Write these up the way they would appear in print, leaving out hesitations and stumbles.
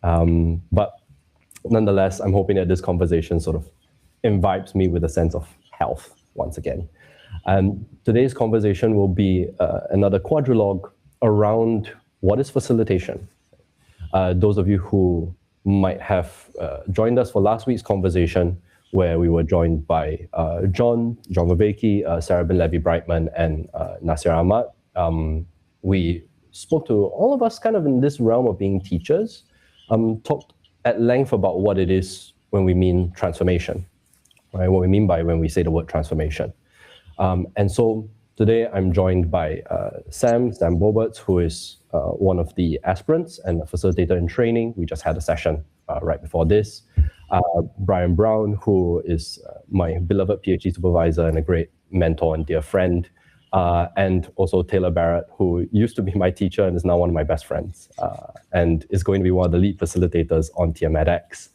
But nonetheless, I'm hoping that this conversation sort of imbibes me with a sense of health once again. And today's conversation will be another quadrilogue around what is facilitation. Those of you who might have joined us for last week's conversation, where we were joined by John Vervaeke, Sarah bin Levy Brightman, and Nasir Ahmad. We spoke to all of us kind of in this realm of being teachers, talked at length about what it is when we mean transformation, right? What we mean by when we say the word transformation. And so today I'm joined by Sam Bobertz, who is one of the aspirants and a facilitator in training. We just had a session right before this. Bryan Brown, who is my beloved PhD supervisor and a great mentor and dear friend. And also Taylor Barratt, who used to be my teacher and is now one of my best friends, and is going to be one of the lead facilitators on TMEDx.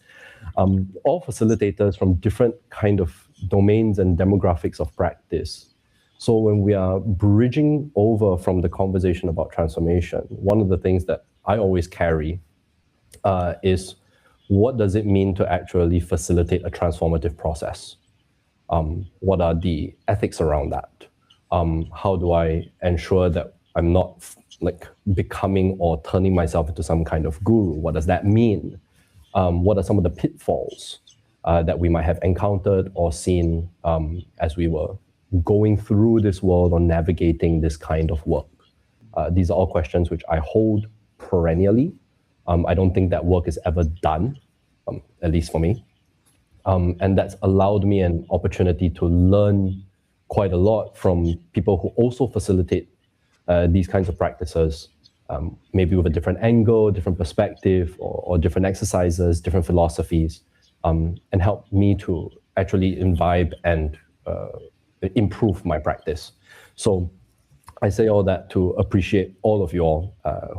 All facilitators from different kind of domains and demographics of practice. So when we are bridging over from the conversation about transformation, one of the things that I always carry is what does it mean to actually facilitate a transformative process? What are the ethics around that? How do I ensure that I'm not like becoming or turning myself into some kind of guru? What does that mean? What are some of the pitfalls that we might have encountered or seen as we were going through this world or navigating this kind of work? These are all questions which I hold perennially. I don't think that work is ever done, at least for me. And that's allowed me an opportunity to learn quite a lot from people who also facilitate these kinds of practices, maybe with a different angle, different perspective, or different exercises, different philosophies, and help me to actually imbibe and improve my practice. So I say all that to appreciate all of you all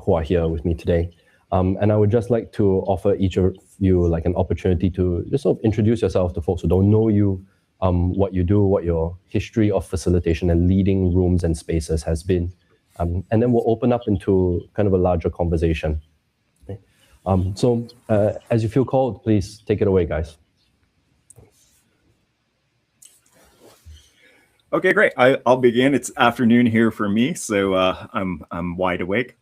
who are here with me today. And I would just like to offer each of you like an opportunity to just sort of introduce yourself to folks who don't know you, what you do, what your history of facilitation and leading rooms and spaces has been. And then we'll open up into kind of a larger conversation. So as you feel called, please take it away, guys. Okay, great. I'll begin. It's afternoon here for me, so I'm wide awake.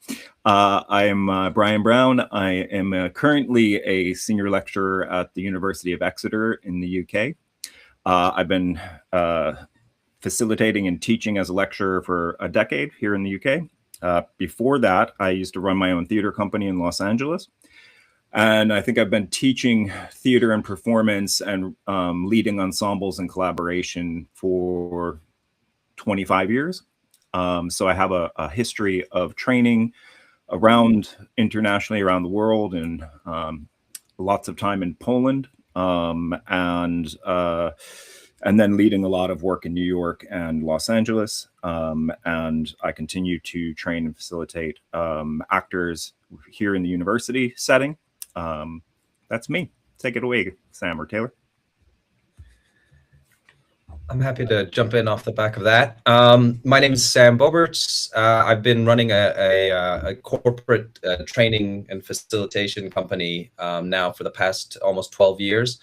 I am Bryan Brown. I am currently a senior lecturer at the University of Exeter in the UK. I've been facilitating and teaching as a lecturer for a decade here in the UK. Before that, I used to run my own theater company in Los Angeles. And I think I've been teaching theater and performance and leading ensembles and collaboration for 25 years. So I have a history of training around internationally around the world, and lots of time in Poland, and then leading a lot of work in New York and Los Angeles. And I continue to train and facilitate actors here in the university setting. That's me. Take it away, Sam or Taylor. I'm happy to jump in off the back of that. My name is Sam Bobertz. I've been running a corporate training and facilitation company now for the past almost 12 years.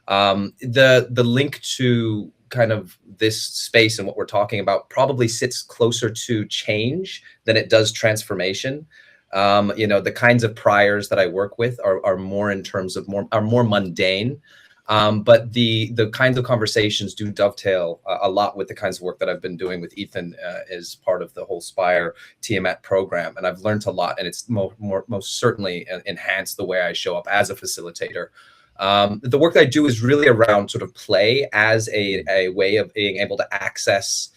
The link to kind of this space and what we're talking about probably sits closer to change than it does transformation. You know, the kinds of priors that I work with are more in terms of more mundane. But the kinds of conversations do dovetail a lot with the kinds of work that I've been doing with Ethan as part of the whole Spire TMAT program. And I've learned a lot, and it's most certainly enhanced the way I show up as a facilitator. The work that I do is really around sort of play as a way of being able to access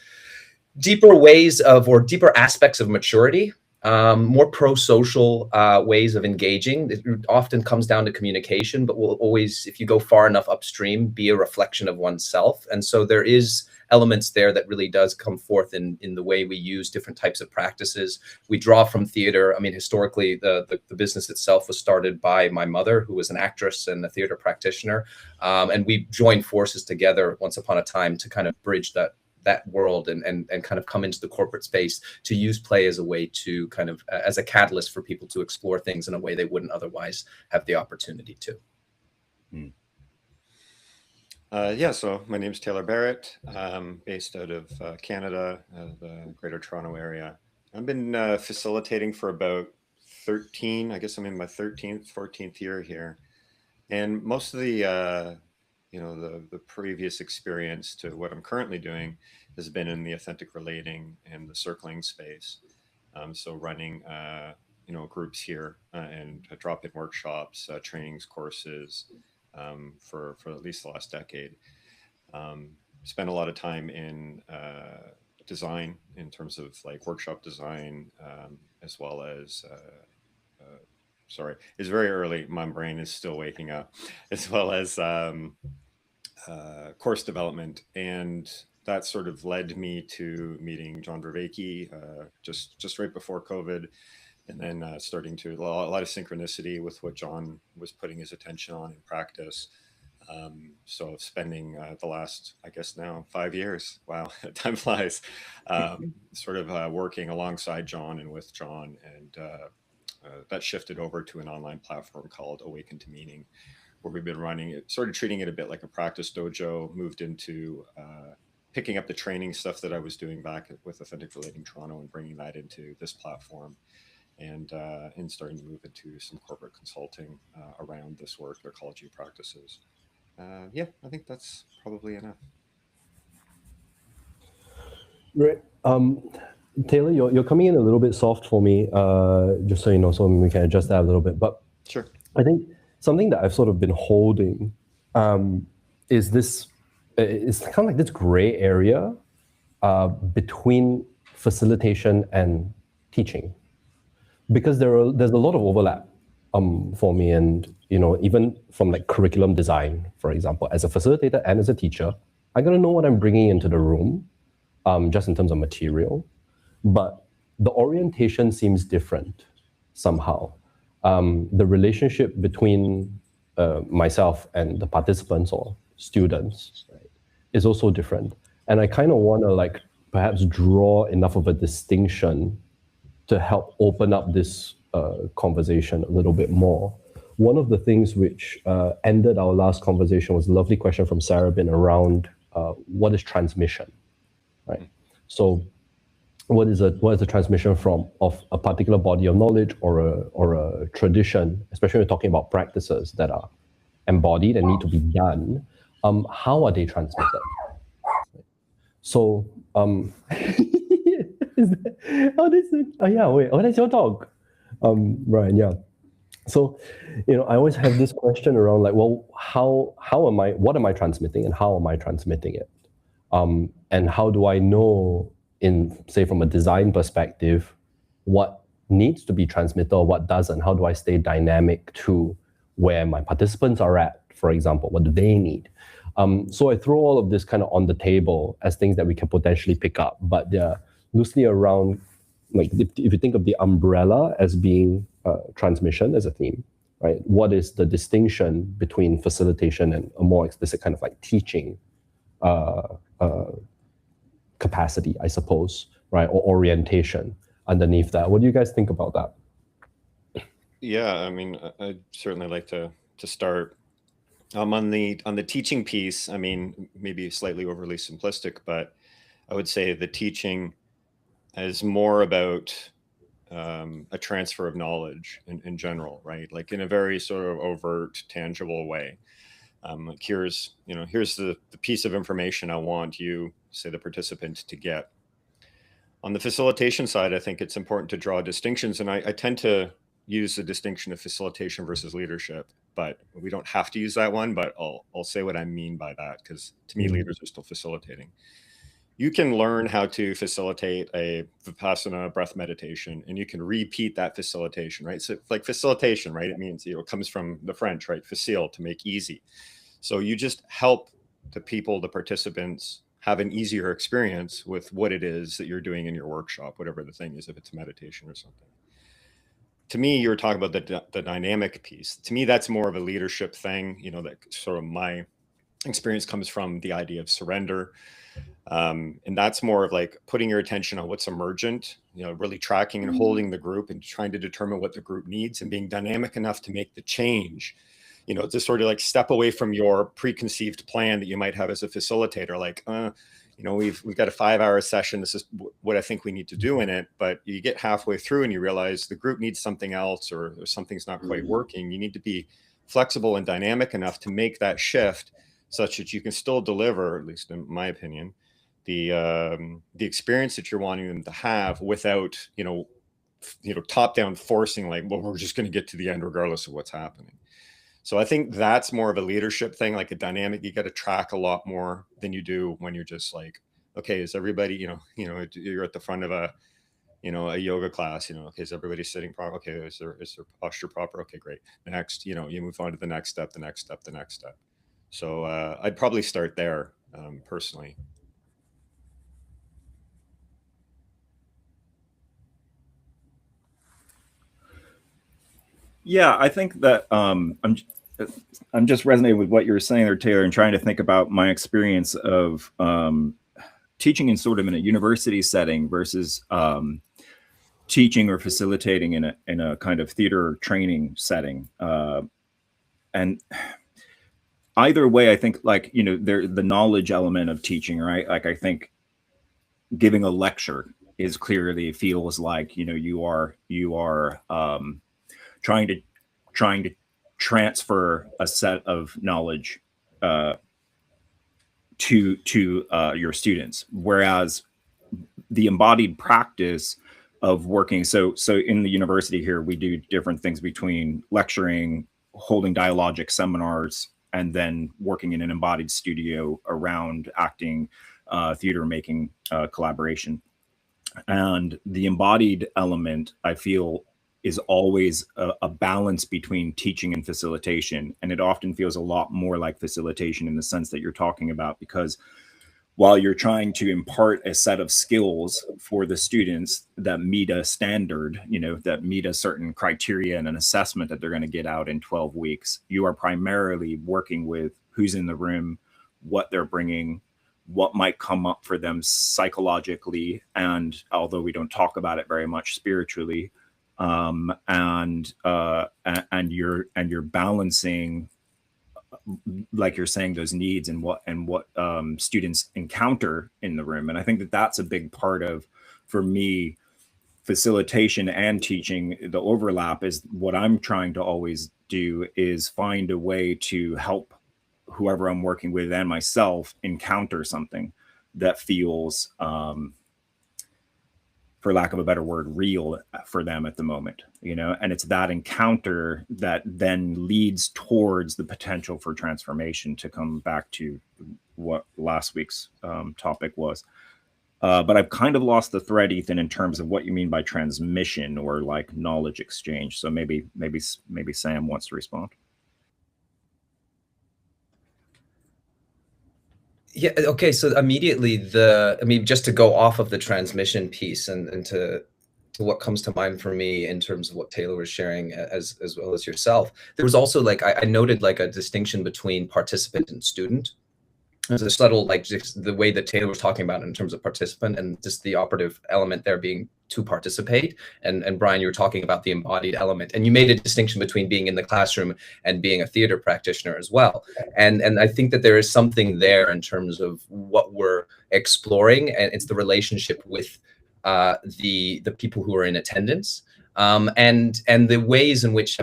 deeper ways of, or deeper aspects of maturity. More pro-social ways of engaging. It often comes down to communication, but will always, if you go far enough upstream, be a reflection of oneself. And so there is elements there that really does come forth in the way we use different types of practices. We draw from theater. I mean, historically, the business itself was started by my mother, who was an actress and a theater practitioner. And we joined forces together once upon a time to kind of bridge that world and kind of come into the corporate space to use play as a way to kind of as a catalyst for people to explore things in a way they wouldn't otherwise have the opportunity to. Yeah, so my name is Taylor Barratt. I'm based out of Canada, the Greater Toronto area. I've been facilitating for about 13, I guess I'm in my 13th, 14th year here. And most of the, the previous experience to what I'm currently doing has been in the authentic relating and the circling space. So running, groups here and drop-in workshops, trainings, courses, for at least the last decade. Spent a lot of time in design in terms of like workshop design, as well as, sorry, it's very early. My brain is still waking up, as well as course development. And that sort of led me to meeting John Vervaeke just right before COVID. And then starting to a lot of synchronicity with what John was putting his attention on in practice. So spending the last, I guess now 5 years, wow, time flies, sort of working alongside John and with John. And that shifted over to an online platform called Awaken to Meaning, where we've been running it, sort of treating it a bit like a practice dojo, moved into picking up the training stuff that I was doing back with Authentic Relating Toronto and bringing that into this platform. And starting to move into some corporate consulting around this work, their ecology practices. Yeah, I think that's probably enough. Right. Taylor, you're coming in a little bit soft for me, just so you know, so we can adjust that a little bit. But sure. I think something that I've sort of been holding is this, it's kind of like this gray area between facilitation and teaching. Because there's a lot of overlap for me, and even from like curriculum design, for example, as a facilitator and as a teacher, I gotta know what I'm bringing into the room, just in terms of material, but the orientation seems different somehow. The relationship between myself and the participants or students, right, is also different, and I kind of want to like perhaps draw enough of a distinction to help open up this conversation a little bit more. One of the things which ended our last conversation was a lovely question from Sarabin around what is transmission, right? So what is a transmission of a particular body of knowledge or a tradition, especially when we're talking about practices that are embodied and need to be done, how are they transmitted? So that's your dog, Bryan. Yeah. So, I always have this question around like, well, what am I transmitting, and how am I transmitting it, and how do I know, say from a design perspective, what needs to be transmitted or what doesn't? How do I stay dynamic to where my participants are at, for example? What do they need? So I throw all of this kind of on the table as things that we can potentially pick up, but they're loosely around, like if you think of the umbrella as being transmission as a theme, right? What is the distinction between facilitation and a more explicit kind of like teaching capacity, I suppose, right? Or orientation underneath that. What do you guys think about that? Yeah, I mean, I'd certainly like to start. On the teaching piece, I mean, maybe slightly overly simplistic, but I would say the teaching is more about a transfer of knowledge in general, right? Like in a very sort of overt, tangible way. Like here's the piece of information I want you, say the participant, to get. On the facilitation side, I think it's important to draw distinctions, and I tend to use the distinction of facilitation versus leadership, but we don't have to use that one, but I'll say what I mean by that, because to me, leaders are still facilitating. You can learn how to facilitate a Vipassana breath meditation, and you can repeat that facilitation, right? So like facilitation, right? It means, it comes from the French, right? Facile, to make easy. So you just help the people, the participants, have an easier experience with what it is that you're doing in your workshop, whatever the thing is, if it's a meditation or something. To me, you were talking about the dynamic piece. To me, that's more of a leadership thing, that sort of my experience comes from the idea of surrender. And that's more of like putting your attention on what's emergent, really tracking and holding the group and trying to determine what the group needs and being dynamic enough to make the change, to sort of like step away from your preconceived plan that you might have as a facilitator. Like, we've got a 5-hour session. This is what I think we need to do in it. But you get halfway through and you realize the group needs something else, or something's not quite working. You need to be flexible and dynamic enough to make that shift such that you can still deliver, at least in my opinion, the experience that you're wanting them to have without, top down forcing, like, well, we're just going to get to the end regardless of what's happening. So I think that's more of a leadership thing, like a dynamic. You got to track a lot more than you do when you're just like, okay, is everybody, you're at the front of a yoga class, okay, is everybody sitting proper? Okay, is their posture proper? Okay, great. Next, you move on to the next step, the next step, the next step. So I'd probably start there personally. Yeah, I think that I'm just resonating with what you were saying there, Taylor, and trying to think about my experience of teaching in sort of in a university setting versus teaching or facilitating in a kind of theater training setting. And either way, I think, like, the knowledge element of teaching, right? Like, I think giving a lecture is clearly feels like, you are trying to transfer a set of knowledge to your students, whereas the embodied practice of working. So in the university here, we do different things between lecturing, holding dialogic seminars, and then working in an embodied studio around acting, theater making, collaboration. And the embodied element, I feel, is always a balance between teaching and facilitation. And it often feels a lot more like facilitation in the sense that you're talking about, because while you're trying to impart a set of skills for the students that meet a standard, that meet a certain criteria and an assessment that they're going to get out in 12 weeks, you are primarily working with who's in the room, what they're bringing, what might come up for them psychologically, and although we don't talk about it very much, spiritually, and you're balancing, like you're saying, those needs and what students encounter in the room. And I think that that's a big part of, for me, facilitation and teaching. The overlap is what I'm trying to always do, is find a way to help whoever I'm working with and myself encounter something that feels, for lack of a better word, real for them at the moment, and it's that encounter that then leads towards the potential for transformation, to come back to what last week's topic was. But I've kind of lost the thread, Ethan, in terms of what you mean by transmission or like knowledge exchange. So maybe Sam wants to respond. Yeah. Okay. So immediately just to go off of the transmission piece and to what comes to mind for me in terms of what Taylor was sharing, as well as yourself, there was also, like, I noted like a distinction between participant and student. There's a subtle, like, just the way that Taylor was talking about in terms of participant, and just the operative element there being to participate. And Bryan, you were talking about the embodied element, and you made a distinction between being in the classroom and being a theater practitioner as well. And I think that there is something there in terms of what we're exploring, and it's the relationship with the people who are in attendance, and the ways in which,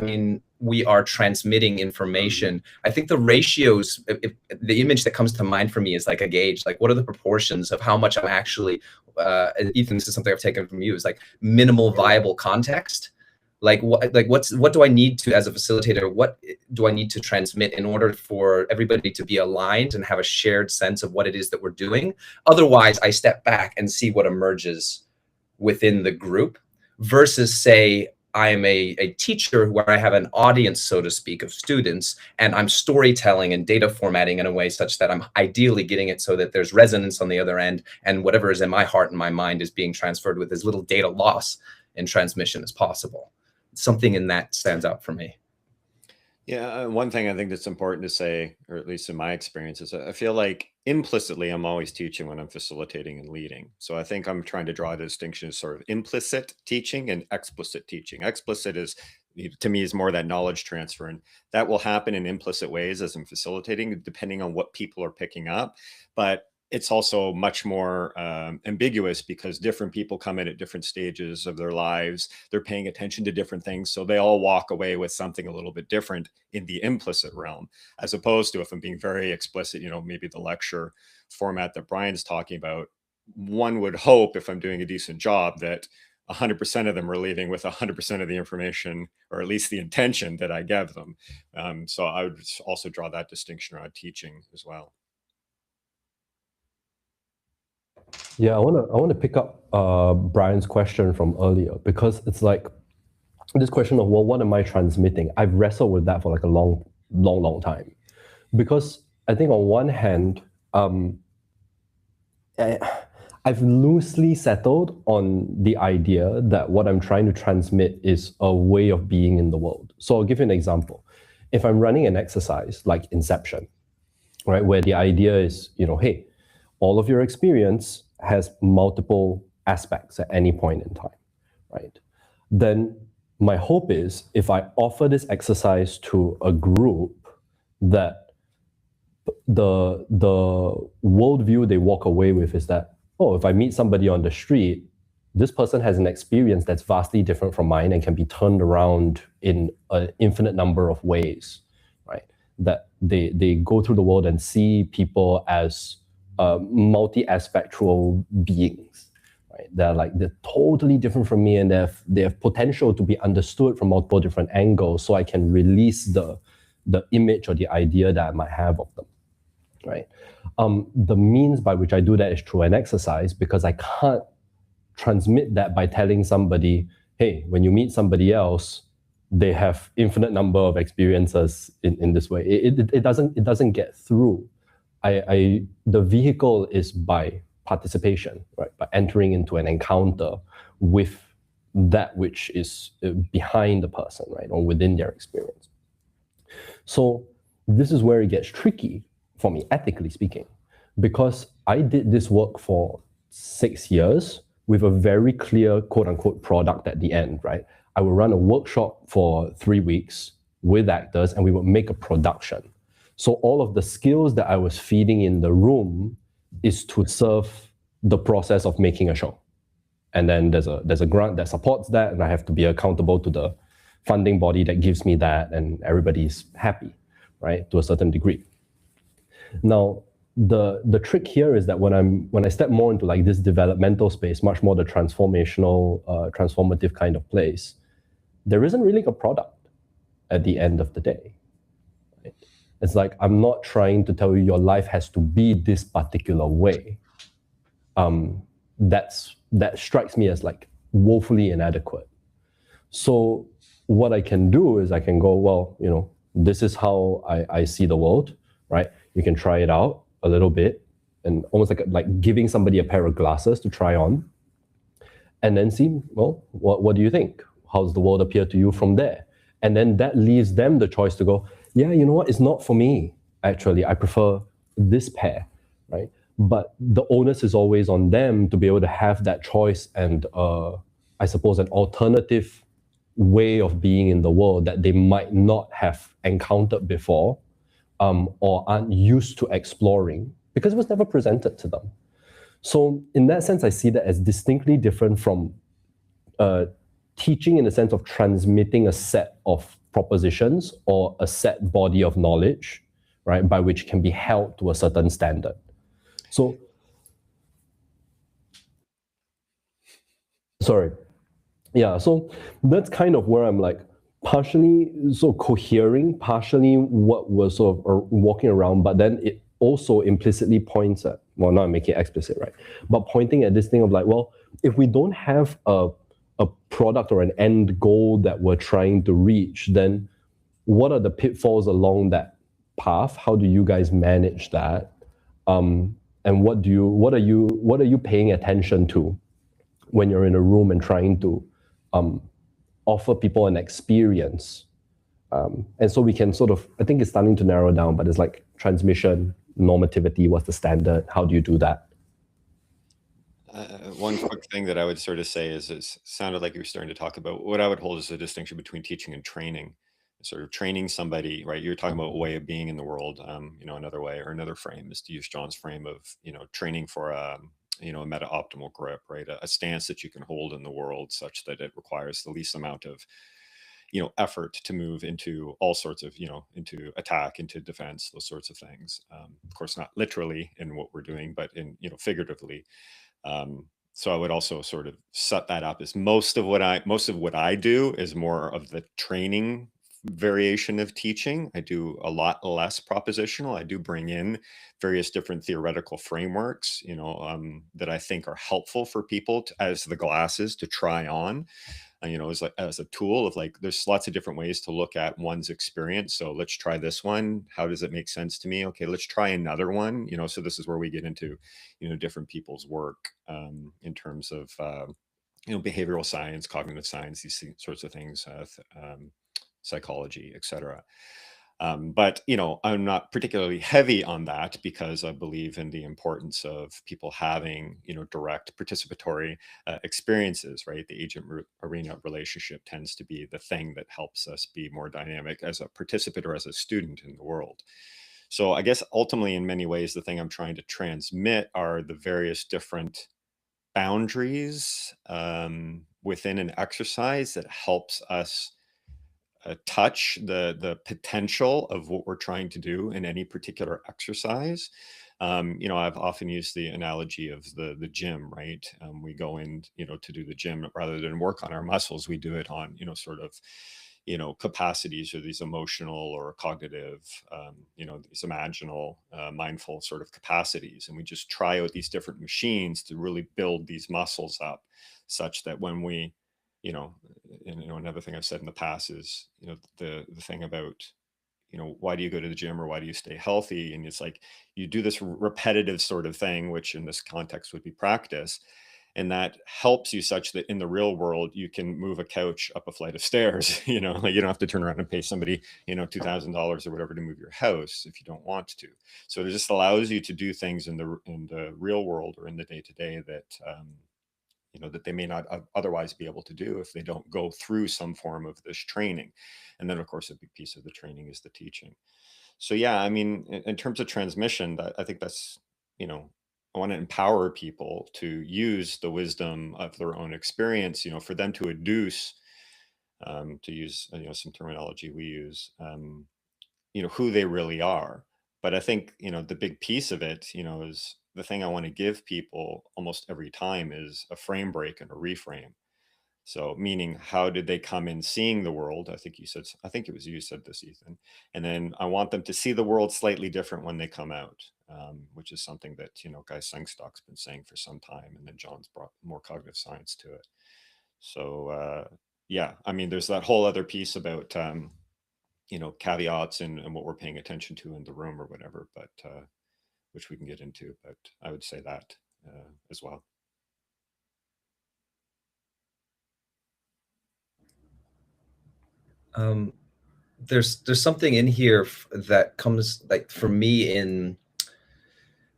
we are transmitting information. I think the ratios, the image that comes to mind for me is like a gauge. Like, what are the proportions of how much I'm actually, Ethan, this is something I've taken from you, is like minimal viable context. Like, what do I need to, as a facilitator, what do I need to transmit in order for everybody to be aligned and have a shared sense of what it is that we're doing? Otherwise, I step back and see what emerges within the group, versus, say, I am a teacher where I have an audience, so to speak, of students, and I'm storytelling and data formatting in a way such that I'm ideally getting it so that there's resonance on the other end, and whatever is in my heart and my mind is being transferred with as little data loss in transmission as possible. Something in that stands out for me. Yeah, one thing I think that's important to say, or at least in my experience, is I feel like implicitly I'm always teaching when I'm facilitating and leading. So I think I'm trying to draw a distinction as sort of implicit teaching and explicit teaching. Explicit is, to me, is more that knowledge transfer, and that will happen in implicit ways as I'm facilitating, depending on what people are picking up. But it's also much more ambiguous because different people come in at different stages of their lives. They're paying attention to different things. So they all walk away with something a little bit different in the implicit realm, as opposed to, if I'm being very explicit, maybe the lecture format that Bryan's talking about, one would hope, if I'm doing a decent job, that 100% of them are leaving with 100% of the information, or at least the intention that I gave them. So I would also draw that distinction around teaching as well. Yeah, I want to pick up Brian's question from earlier, because it's like this question of, well, what am I transmitting? I've wrestled with that for like a long time, because I think on one hand, I've loosely settled on the idea that what I'm trying to transmit is a way of being in the world. So I'll give you an example. If I'm running an exercise like Inception, right, where the idea is, hey, all of your experience has multiple aspects at any point in time, right? Then my hope is, if I offer this exercise to a group, that the worldview they walk away with is that, oh, if I meet somebody on the street, this person has an experience that's vastly different from mine and can be turned around in an infinite number of ways, right? That they go through the world and see people as multi-aspectual beings, right? They're totally different from me, and they have potential to be understood from multiple different angles, so I can release the image or the idea that I might have of them, right? The means by which I do that is through an exercise, because I can't transmit that by telling somebody, hey, when you meet somebody else, they have infinite number of experiences in this way. It doesn't get through. The vehicle is by participation, right? By entering into an encounter with that which is behind the person, right? Or within their experience. So this is where it gets tricky for me, ethically speaking, because I did this work for 6 years with a very clear quote unquote product at the end, right? I would run a workshop for 3 weeks with actors, and we would make a production. So all of the skills that I was feeding in the room is to serve the process of making a show. And then there's a grant that supports that, and I have to be accountable to the funding body that gives me that, and everybody's happy, right? To a certain degree. Now, the trick here is that when I step more into like this developmental space, much more the transformative kind of place, there isn't really a product at the end of the day. Right? It's like, I'm not trying to tell you your life has to be this particular way. That strikes me as like woefully inadequate. So what I can do is I can go, well, this is how I see the world, right? You can try it out a little bit, and almost like giving somebody a pair of glasses to try on, and then see, well, what do you think? How does the world appear to you from there? And then that leaves them the choice to go, yeah, you know what? It's not for me. Actually, I prefer this pair, right? But the onus is always on them to be able to have that choice and, I suppose, an alternative way of being in the world that they might not have encountered before, or aren't used to exploring, because it was never presented to them. So in that sense, I see that as distinctly different from teaching in the sense of transmitting a set of propositions or a set body of knowledge, right, by which can be held to a certain standard. So, sorry. Yeah, so that's kind of where I'm like partially so cohering, partially what was sort of walking around, but then it also implicitly points at, well, not making it explicit, right? But pointing at this thing of like, well, if we don't have a product or an end goal that we're trying to reach, then what are the pitfalls along that path? How do you guys manage that? And what are you paying attention to when you're in a room and trying to offer people an experience And so we can sort of, I think it's starting to narrow down, but it's like transmission, normativity, what's the standard? How do you do that? One quick thing that I would sort of say is it sounded like you were starting to talk about what I would hold as a distinction between teaching and training. Sort of training somebody, right? You're talking about a way of being in the world. Another way or another frame is to use John's frame of, training for a meta optimal grip, right? A stance that you can hold in the world such that it requires the least amount of effort to move into all sorts of, into attack, into defense, those sorts of things. Of course, not literally in what we're doing, but in, figuratively. So I would also sort of set that up as most of what I do is more of the training variation of teaching. I do a lot less propositional. I do bring in various different theoretical frameworks, that I think are helpful for people as the glasses to try on. As a tool of like, there's lots of different ways to look at one's experience. So let's try this one. How does it make sense to me? Okay, let's try another one. So this is where we get into, different people's work in terms of, behavioral science, cognitive science, these sorts of things, psychology, etc. But, I'm not particularly heavy on that because I believe in the importance of people having, direct participatory experiences, right? The agent arena relationship tends to be the thing that helps us be more dynamic as a participant or as a student in the world. So I guess ultimately, in many ways, the thing I'm trying to transmit are the various different boundaries within an exercise that helps us touch the potential of what we're trying to do in any particular exercise. I've often used the analogy of the gym, right? We go in, to do the gym rather than work on our muscles. We do it on, sort of, capacities or these emotional or cognitive, these imaginal, mindful sort of capacities. And we just try out these different machines to really build these muscles up such that when we, another thing I've said in the past is, the thing about, why do you go to the gym or why do you stay healthy? And it's like, you do this repetitive sort of thing, which in this context would be practice. And that helps you such that in the real world, you can move a couch up a flight of stairs, like you don't have to turn around and pay somebody, $2,000 or whatever to move your house if you don't want to. So it just allows you to do things in the real world or in the day to day that, that they may not otherwise be able to do if they don't go through some form of this training. And then, of course, a big piece of the training is the teaching. So, yeah, I mean, in terms of transmission, I think that's, I want to empower people to use the wisdom of their own experience, for them to adduce, to use, some terminology we use, who they really are. But I think, the big piece of it, is the thing I want to give people almost every time is a frame break and a reframe. So meaning, how did they come in seeing the world? I think it was you said this, Ethan. And then I want them to see the world slightly different when they come out, which is something that, Guy Sengstock's been saying for some time. And then John's brought more cognitive science to it. So, yeah, I mean, there's that whole other piece about, caveats and what we're paying attention to in the room or whatever, but which we can get into, but I would say that as well. There's something in here that comes like for me in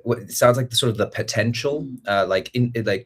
what it sounds like the sort of the potential, like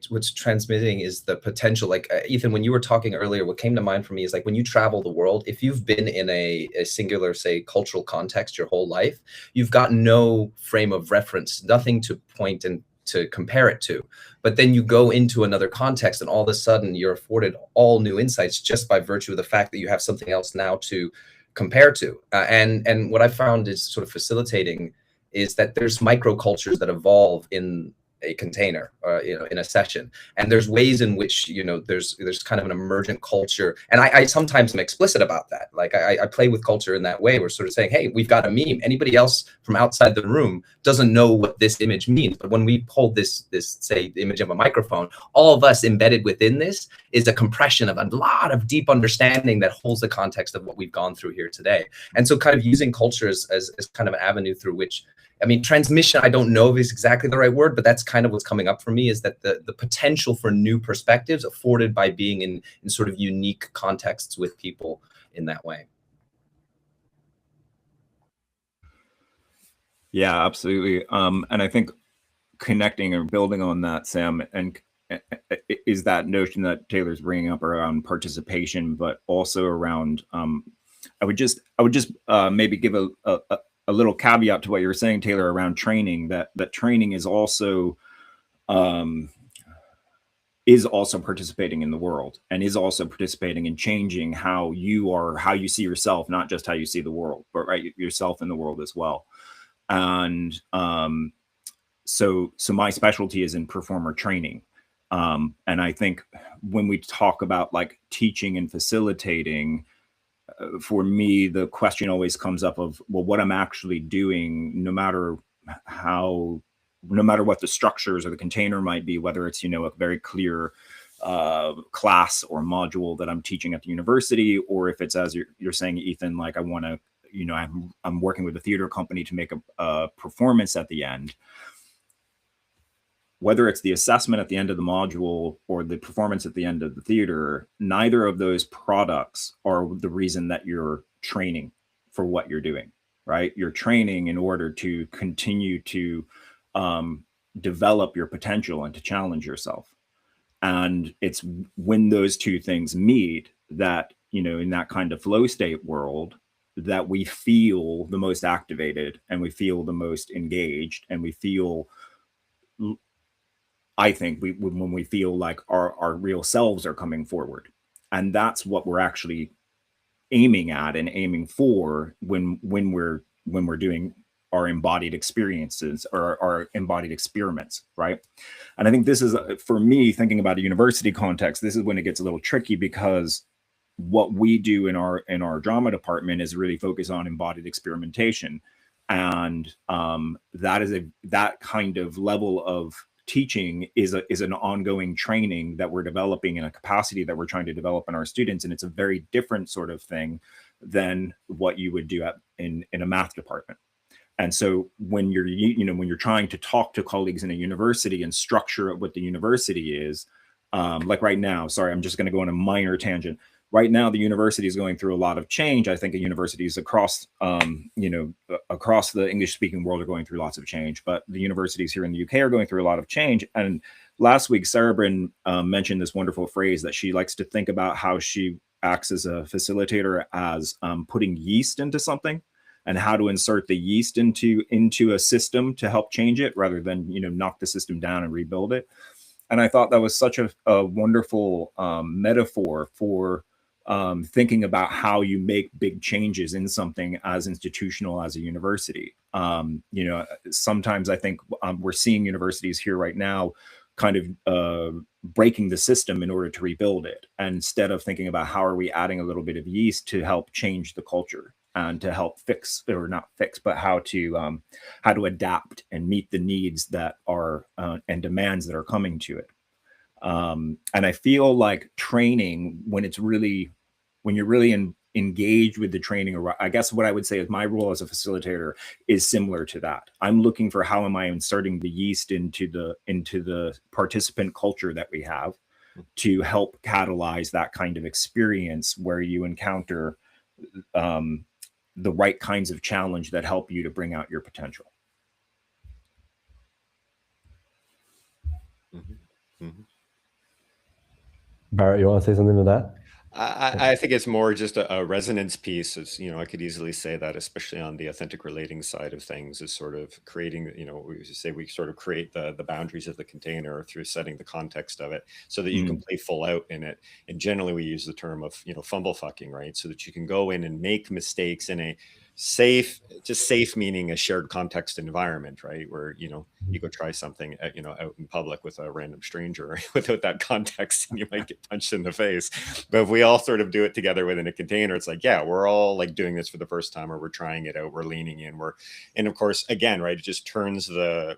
what's transmitting is the potential. Like Ethan, when you were talking earlier, what came to mind for me is like when you travel the world, if you've been in a singular, say, cultural context your whole life, you've got no frame of reference, nothing to point and to compare it to. But then you go into another context and all of a sudden you're afforded all new insights just by virtue of the fact that you have something else now to compare to. And what I found is sort of facilitating is that there's microcultures that evolve in a container or, in a session. And there's ways in which, there's kind of an emergent culture. And I sometimes am explicit about that. Like I play with culture in that way. We're sort of saying, hey, we've got a meme. Anybody else from outside the room doesn't know what this image means. But when we hold this, say, the image of a microphone, all of us embedded within this is a compression of a lot of deep understanding that holds the context of what we've gone through here today. And so kind of using culture as kind of an avenue through which, I mean, transmission, I don't know if it's exactly the right word, but that's kind of what's coming up for me is that the potential for new perspectives afforded by being in sort of unique contexts with people in that way. Yeah, absolutely. And I think connecting or building on that, Sam, and is that notion that Taylor's bringing up around participation, but also around. I would just maybe give a little caveat to what you were saying, Taylor, around training. That training um, is also participating in the world, and is also participating in changing how you see yourself, not just how you see the world, but right yourself in the world as well. And so my specialty is in performer training. And I think when we talk about like teaching and facilitating, for me, the question always comes up of, well, what I'm actually doing, no matter what the structures or the container might be, whether it's, a very clear class or module that I'm teaching at the university, or if it's, as you're saying, Ethan, like I want to, I'm working with a theater company to make a performance at the end. Whether it's the assessment at the end of the module or the performance at the end of the theater, neither of those products are the reason that you're training for what you're doing, right? You're training in order to continue to develop your potential and to challenge yourself. And it's when those two things meet that, in that kind of flow state world, that we feel the most activated and we feel the most engaged, and we feel, I think, when we feel like our real selves are coming forward. And that's what we're actually aiming at and aiming for when we're doing our embodied experiences or our embodied experiments, right? And I think this is, for me, thinking about a university context, this is when it gets a little tricky, because what we do in our drama department is really focus on embodied experimentation. And that kind of level of teaching is an ongoing training that we're developing, in a capacity that we're trying to develop in our students. And it's a very different sort of thing than what you would do in a math department. And so when you're trying to talk to colleagues in a university and structure what the university is, like right now, sorry, I'm just going to go on a minor tangent. Right now, the university is going through a lot of change. I think universities across, across the English-speaking world are going through lots of change, but the universities here in the UK are going through a lot of change. And last week, Sarah Bryn mentioned this wonderful phrase that she likes to think about how she acts as a facilitator as putting yeast into something, and how to insert the yeast into a system to help change it, rather than knock the system down and rebuild it. And I thought that was such a wonderful metaphor for thinking about how you make big changes in something as institutional as a university. Sometimes I think we're seeing universities here right now kind of breaking the system in order to rebuild it, instead of thinking about how are we adding a little bit of yeast to help change the culture, and to help fix, or not fix, but how to adapt and meet the needs that are and demands that are coming to it. And I feel like training, when you're really engaged with the training, or I guess what I would say is my role as a facilitator is similar to that. I'm looking for how am I inserting the yeast into the participant culture that we have, to help catalyze that kind of experience where you encounter the right kinds of challenge that help you to bring out your potential. Mm-hmm. Mm-hmm. Barratt, you want to say something to that? I think it's more just a resonance piece. Is, I could easily say that, especially on the authentic relating side of things, is sort of creating, we sort of create the boundaries of the container through setting the context of it, so that you can play full out in it. And generally we use the term of, fumble fucking, right? So that you can go in and make mistakes in a safe meaning a shared context environment, right? Where, you go try something, out in public with a random stranger without that context, and you might get punched in the face. But if we all sort of do it together within a container, it's like, yeah, we're all like doing this for the first time, or we're trying it out, we're leaning in, and of course, again, right, it just turns the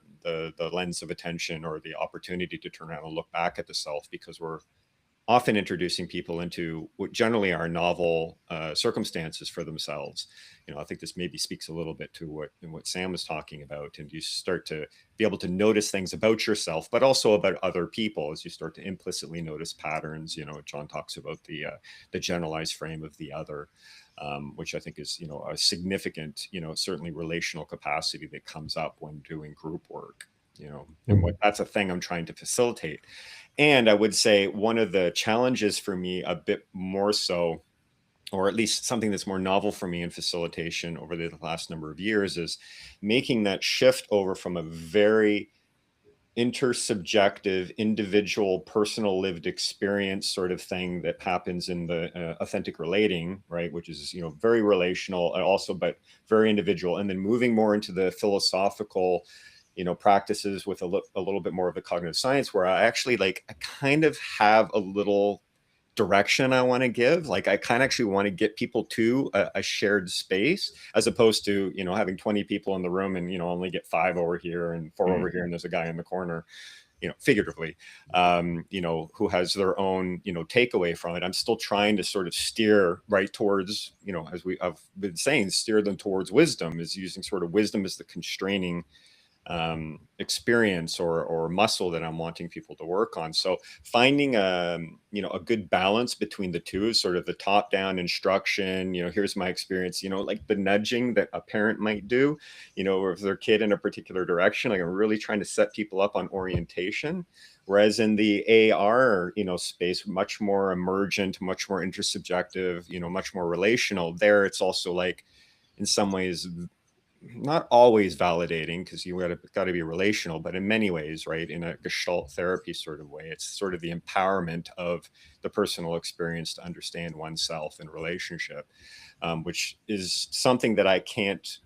lens of attention, or the opportunity to turn around and look back at the self, because we're often introducing people into what generally are novel circumstances for themselves. I think this maybe speaks a little bit to what Sam was talking about, and you start to be able to notice things about yourself, but also about other people, as you start to implicitly notice patterns. John talks about the generalized frame of the other. which I think is, a significant, certainly relational capacity that comes up when doing group work, and that's a thing I'm trying to facilitate. And I would say one of the challenges for me a bit more so, or at least something that's more novel for me in facilitation over the last number of years, is making that shift over from a very intersubjective, individual, personal lived experience sort of thing that happens in the authentic relating, right, which is, very relational and also, but very individual, and then moving more into the philosophical, practices with a little bit more of the cognitive science, where I actually I kind of have a little direction I want to give. Like I kind of actually want to get people to a shared space, as opposed to, having 20 people in the room and, only get 5 over here and 4 over here. And there's a guy in the corner, figuratively, who has their own, takeaway from it. I'm still trying to sort of steer right towards, as I've been saying, steer them towards wisdom, is using sort of wisdom as the constraining experience or muscle that I'm wanting people to work on. So finding a good balance between the two is sort of the top down instruction, here's my experience, like the nudging that a parent might do, or if their kid in a particular direction, like I'm really trying to set people up on orientation. Whereas in the AR, space, much more emergent, much more intersubjective, much more relational, there it's also like in some ways not always validating, because you got to be relational, but in many ways, right, in a Gestalt therapy sort of way, it's sort of the empowerment of the personal experience to understand oneself in relationship, which is something that I can't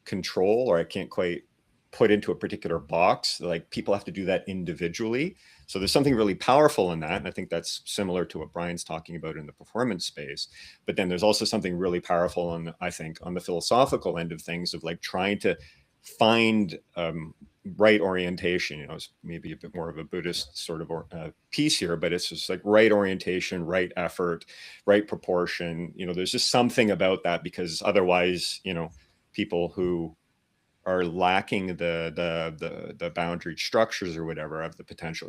control, or I can't quite put into a particular box. Like people have to do that individually. So there's something really powerful in that. And I think that's similar to what Bryan's talking about in the performance space. But then there's also something really powerful on, I think, on the philosophical end of things, of like trying to find right orientation. It's maybe a bit more of a Buddhist sort of piece here, but it's just like right orientation, right effort, right proportion. There's just something about that, because otherwise, people who are lacking the boundary structures or whatever of the potential,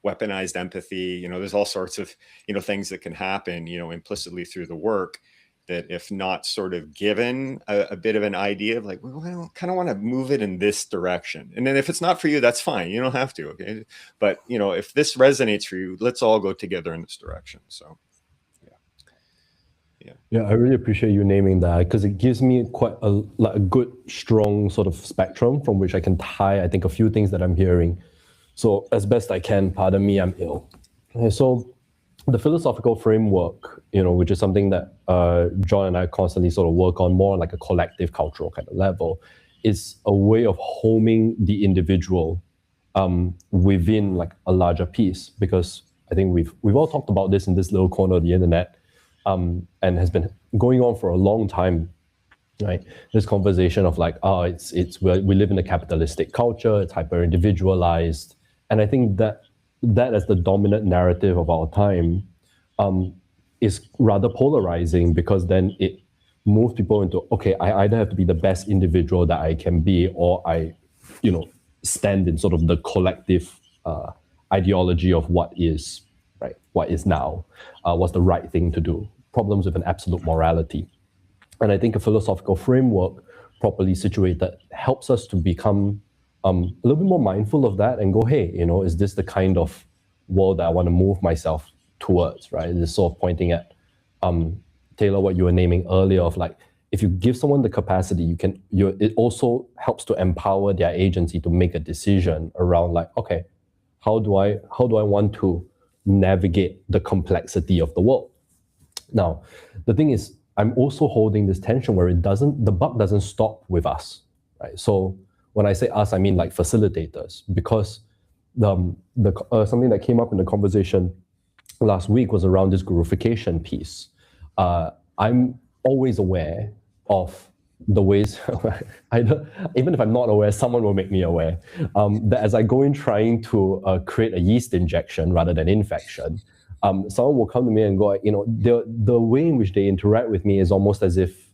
weaponized empathy, there's all sorts of, things that can happen, implicitly through the work, that if not sort of given a bit of an idea of like, well, I kind of want to move it in this direction. And then if it's not for you, that's fine. You don't have to. Okay. But, if this resonates for you, let's all go together in this direction. So. Yeah, I really appreciate you naming that, because it gives me quite a good, strong sort of spectrum from which I can tie, I think, a few things that I'm hearing. So as best I can, pardon me, I'm ill. Okay, so the philosophical framework, which is something that John and I constantly sort of work on more on like a collective cultural kind of level, is a way of homing the individual within like a larger piece. Because I think we've all talked about this in this little corner of the internet, and has been going on for a long time, right? This conversation of like, we live in a capitalistic culture, it's hyper individualized, and I think that as the dominant narrative of our time is rather polarizing, because then it moves people into, okay, I either have to be the best individual that I can be, or I, stand in sort of the collective ideology of what is right, what is now, what's the right thing to do. Problems with an absolute morality. And I think a philosophical framework properly situated helps us to become a little bit more mindful of that and go, hey, is this the kind of world that I want to move myself towards, right? This is sort of pointing at, Taylor, what you were naming earlier of like, if you give someone the capacity, it also helps to empower their agency to make a decision around like, okay, how do I want to navigate the complexity of the world? Now, the thing is, I'm also holding this tension where the buck doesn't stop with us, right? So when I say us, I mean like facilitators, because something that came up in the conversation last week was around this gurification piece. I'm always aware of the ways, even if I'm not aware, someone will make me aware, that as I go in trying to create a yeast injection rather than infection, someone will come to me and go, the way in which they interact with me is almost as if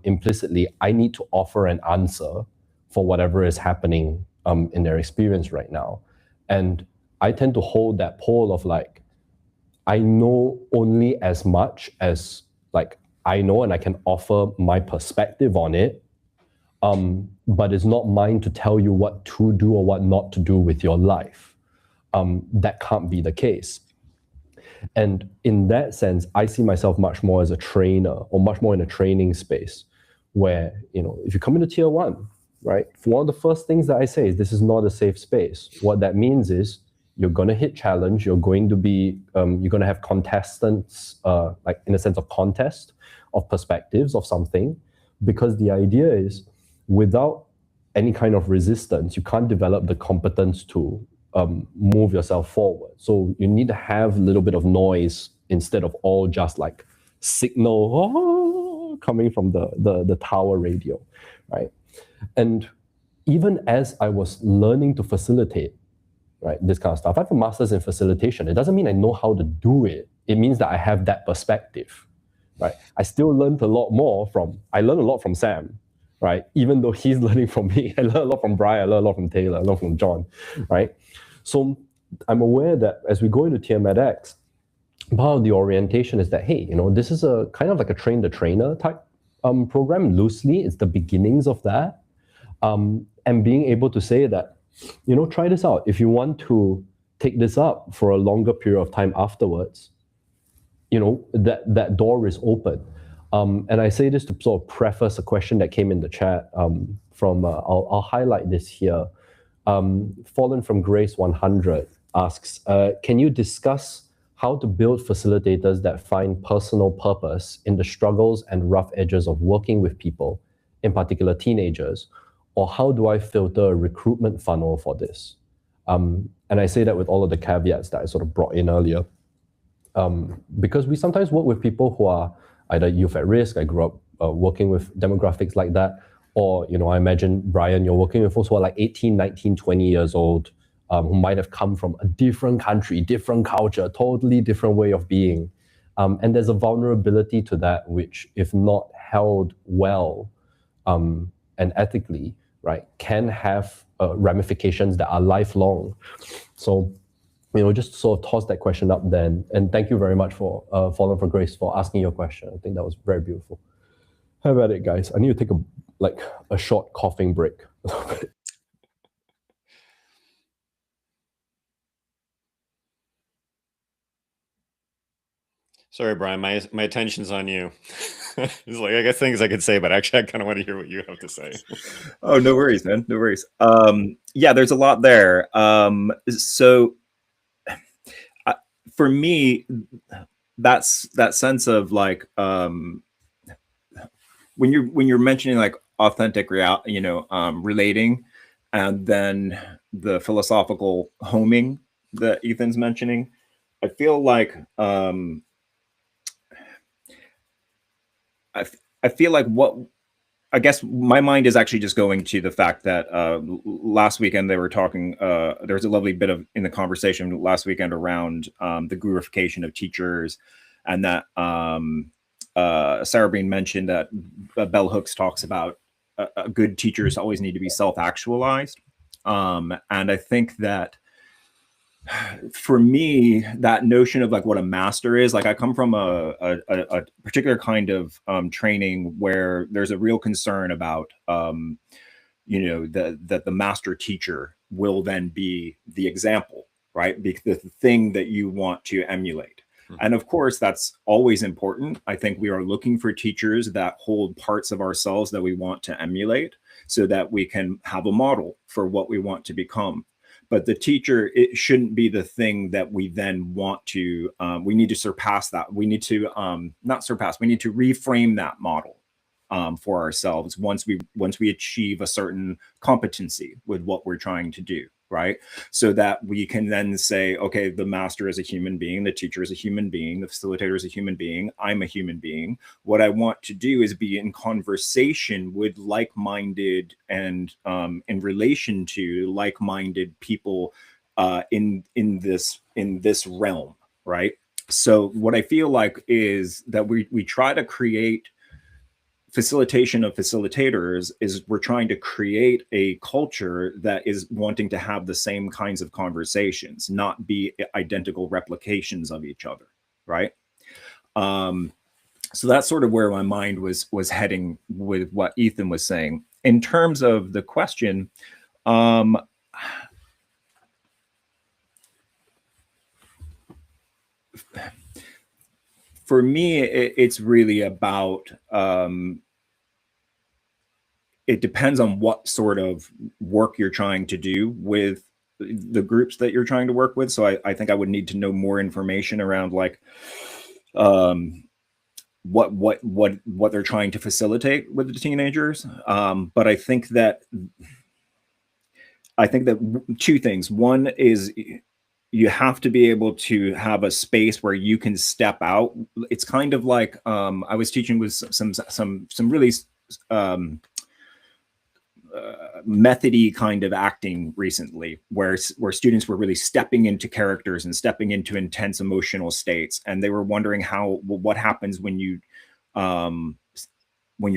implicitly I need to offer an answer for whatever is happening in their experience right now. And I tend to hold that pole of like, I know only as much as like I know and I can offer my perspective on it, but it's not mine to tell you what to do or what not to do with your life. That can't be the case. And in that sense, I see myself much more as a trainer, or much more in a training space where, if you come into tier 1, right, one of the first things that I say is this is not a safe space. What that means is you're going to hit challenge. You're going to be, you're going to have contestants, like in a sense of contest of perspectives of something, because the idea is without any kind of resistance, you can't develop the competence to move yourself forward. So you need to have a little bit of noise instead of all just like signal coming from the tower radio, right? And even as I was learning to facilitate, right, this kind of stuff, I have a master's in facilitation. It doesn't mean I know how to do it. It means that I have that perspective, right? I still learned a lot more I learned a lot from Sam, right? Even though he's learning from me, I learned a lot from Bryan, I learned a lot from Taylor, I learned from John, right? So I'm aware that as we go into TMEDx, part of the orientation is that, hey, this is a kind of like a train the trainer type program. Loosely, it's the beginnings of that. And being able to say that, try this out. If you want to take this up for a longer period of time afterwards, that door is open. And I say this to sort of preface a question that came in the chat from, I'll highlight this here. Fallen from Grace 100 asks, can you discuss how to build facilitators that find personal purpose in the struggles and rough edges of working with people, in particular teenagers, or how do I filter a recruitment funnel for this? And I say that with all of the caveats that I sort of brought in earlier, because we sometimes work with people who are either youth at risk. I grew up working with demographics like that, or, I imagine, Bryan, you're working with folks who are like 18, 19, 20 years old, who might have come from a different country, different culture, totally different way of being. And there's a vulnerability to that, which, if not held well and ethically, right, can have ramifications that are lifelong. So, just sort of toss that question up then. And thank you very much for Fallen for Grace for asking your question. I think that was very beautiful. How about it, guys? I need to take a short coughing break. Sorry, Bryan, my attention's on you. It's like, I got things I could say, but actually I kind of want to hear what you have to say. Oh, no worries, man. No worries. Yeah, there's a lot there. So for me, that's that sense of like, when you're mentioning like authentic reality, relating, and then the philosophical homing that Ethan's mentioning, I feel like I feel like I guess my mind is actually just going to the fact that last weekend they were talking, there was a lovely bit in the conversation last weekend around the gurification of teachers, and that Sarah Breen mentioned that Bell Hooks talks about good teachers always need to be self-actualized. And I think that for me, that notion of like what a master is, like I come from a particular kind of training where there's a real concern about, that the master teacher will then be the example, right? The thing that you want to emulate. And of course, that's always important. I think we are looking for teachers that hold parts of ourselves that we want to emulate so that we can have a model for what we want to become. But the teacher, it shouldn't be the thing that we then want to, we need to surpass that. We need to, not surpass, we need to reframe that model for ourselves once we achieve a certain competency with what we're trying to do, right? So that we can then say, okay, the master is a human being, the teacher is a human being, the facilitator is a human being, I'm a human being. What I want to do is be in conversation with like-minded and in relation to like-minded people in this realm, right? So what I feel like is that we try to create facilitation of facilitators is we're trying to create a culture that is wanting to have the same kinds of conversations, not be identical replications of each other, right? So that's sort of where my mind was heading with what Ethan was saying. In terms of the question, for me, it's really about, it depends on what sort of work you're trying to do with the groups that you're trying to work with. So I think I would need to know more information around like what they're trying to facilitate with the teenagers. But I think that two things. One is you have to be able to have a space where you can step out. It's kind of like I was teaching with some really methody kind of acting recently, where students were really stepping into characters and stepping into intense emotional states, and they were wondering what happens when you're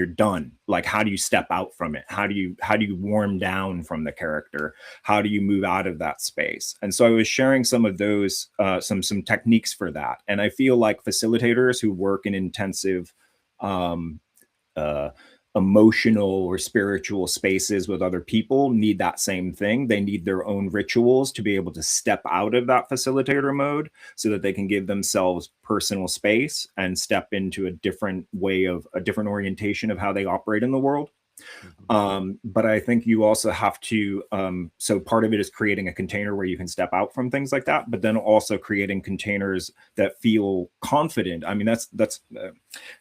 done. Like, how do you step out from it? How do you warm down from the character? How do you move out of that space? And so I was sharing some of those some techniques for that. And I feel like facilitators who work in intensive emotional or spiritual spaces with other people need that same thing. They need their own rituals to be able to step out of that facilitator mode so that they can give themselves personal space and step into a different orientation of how they operate in the world. But I think you also have to, so part of it is creating a container where you can step out from things like that, but then also creating containers that feel confident. I mean, that's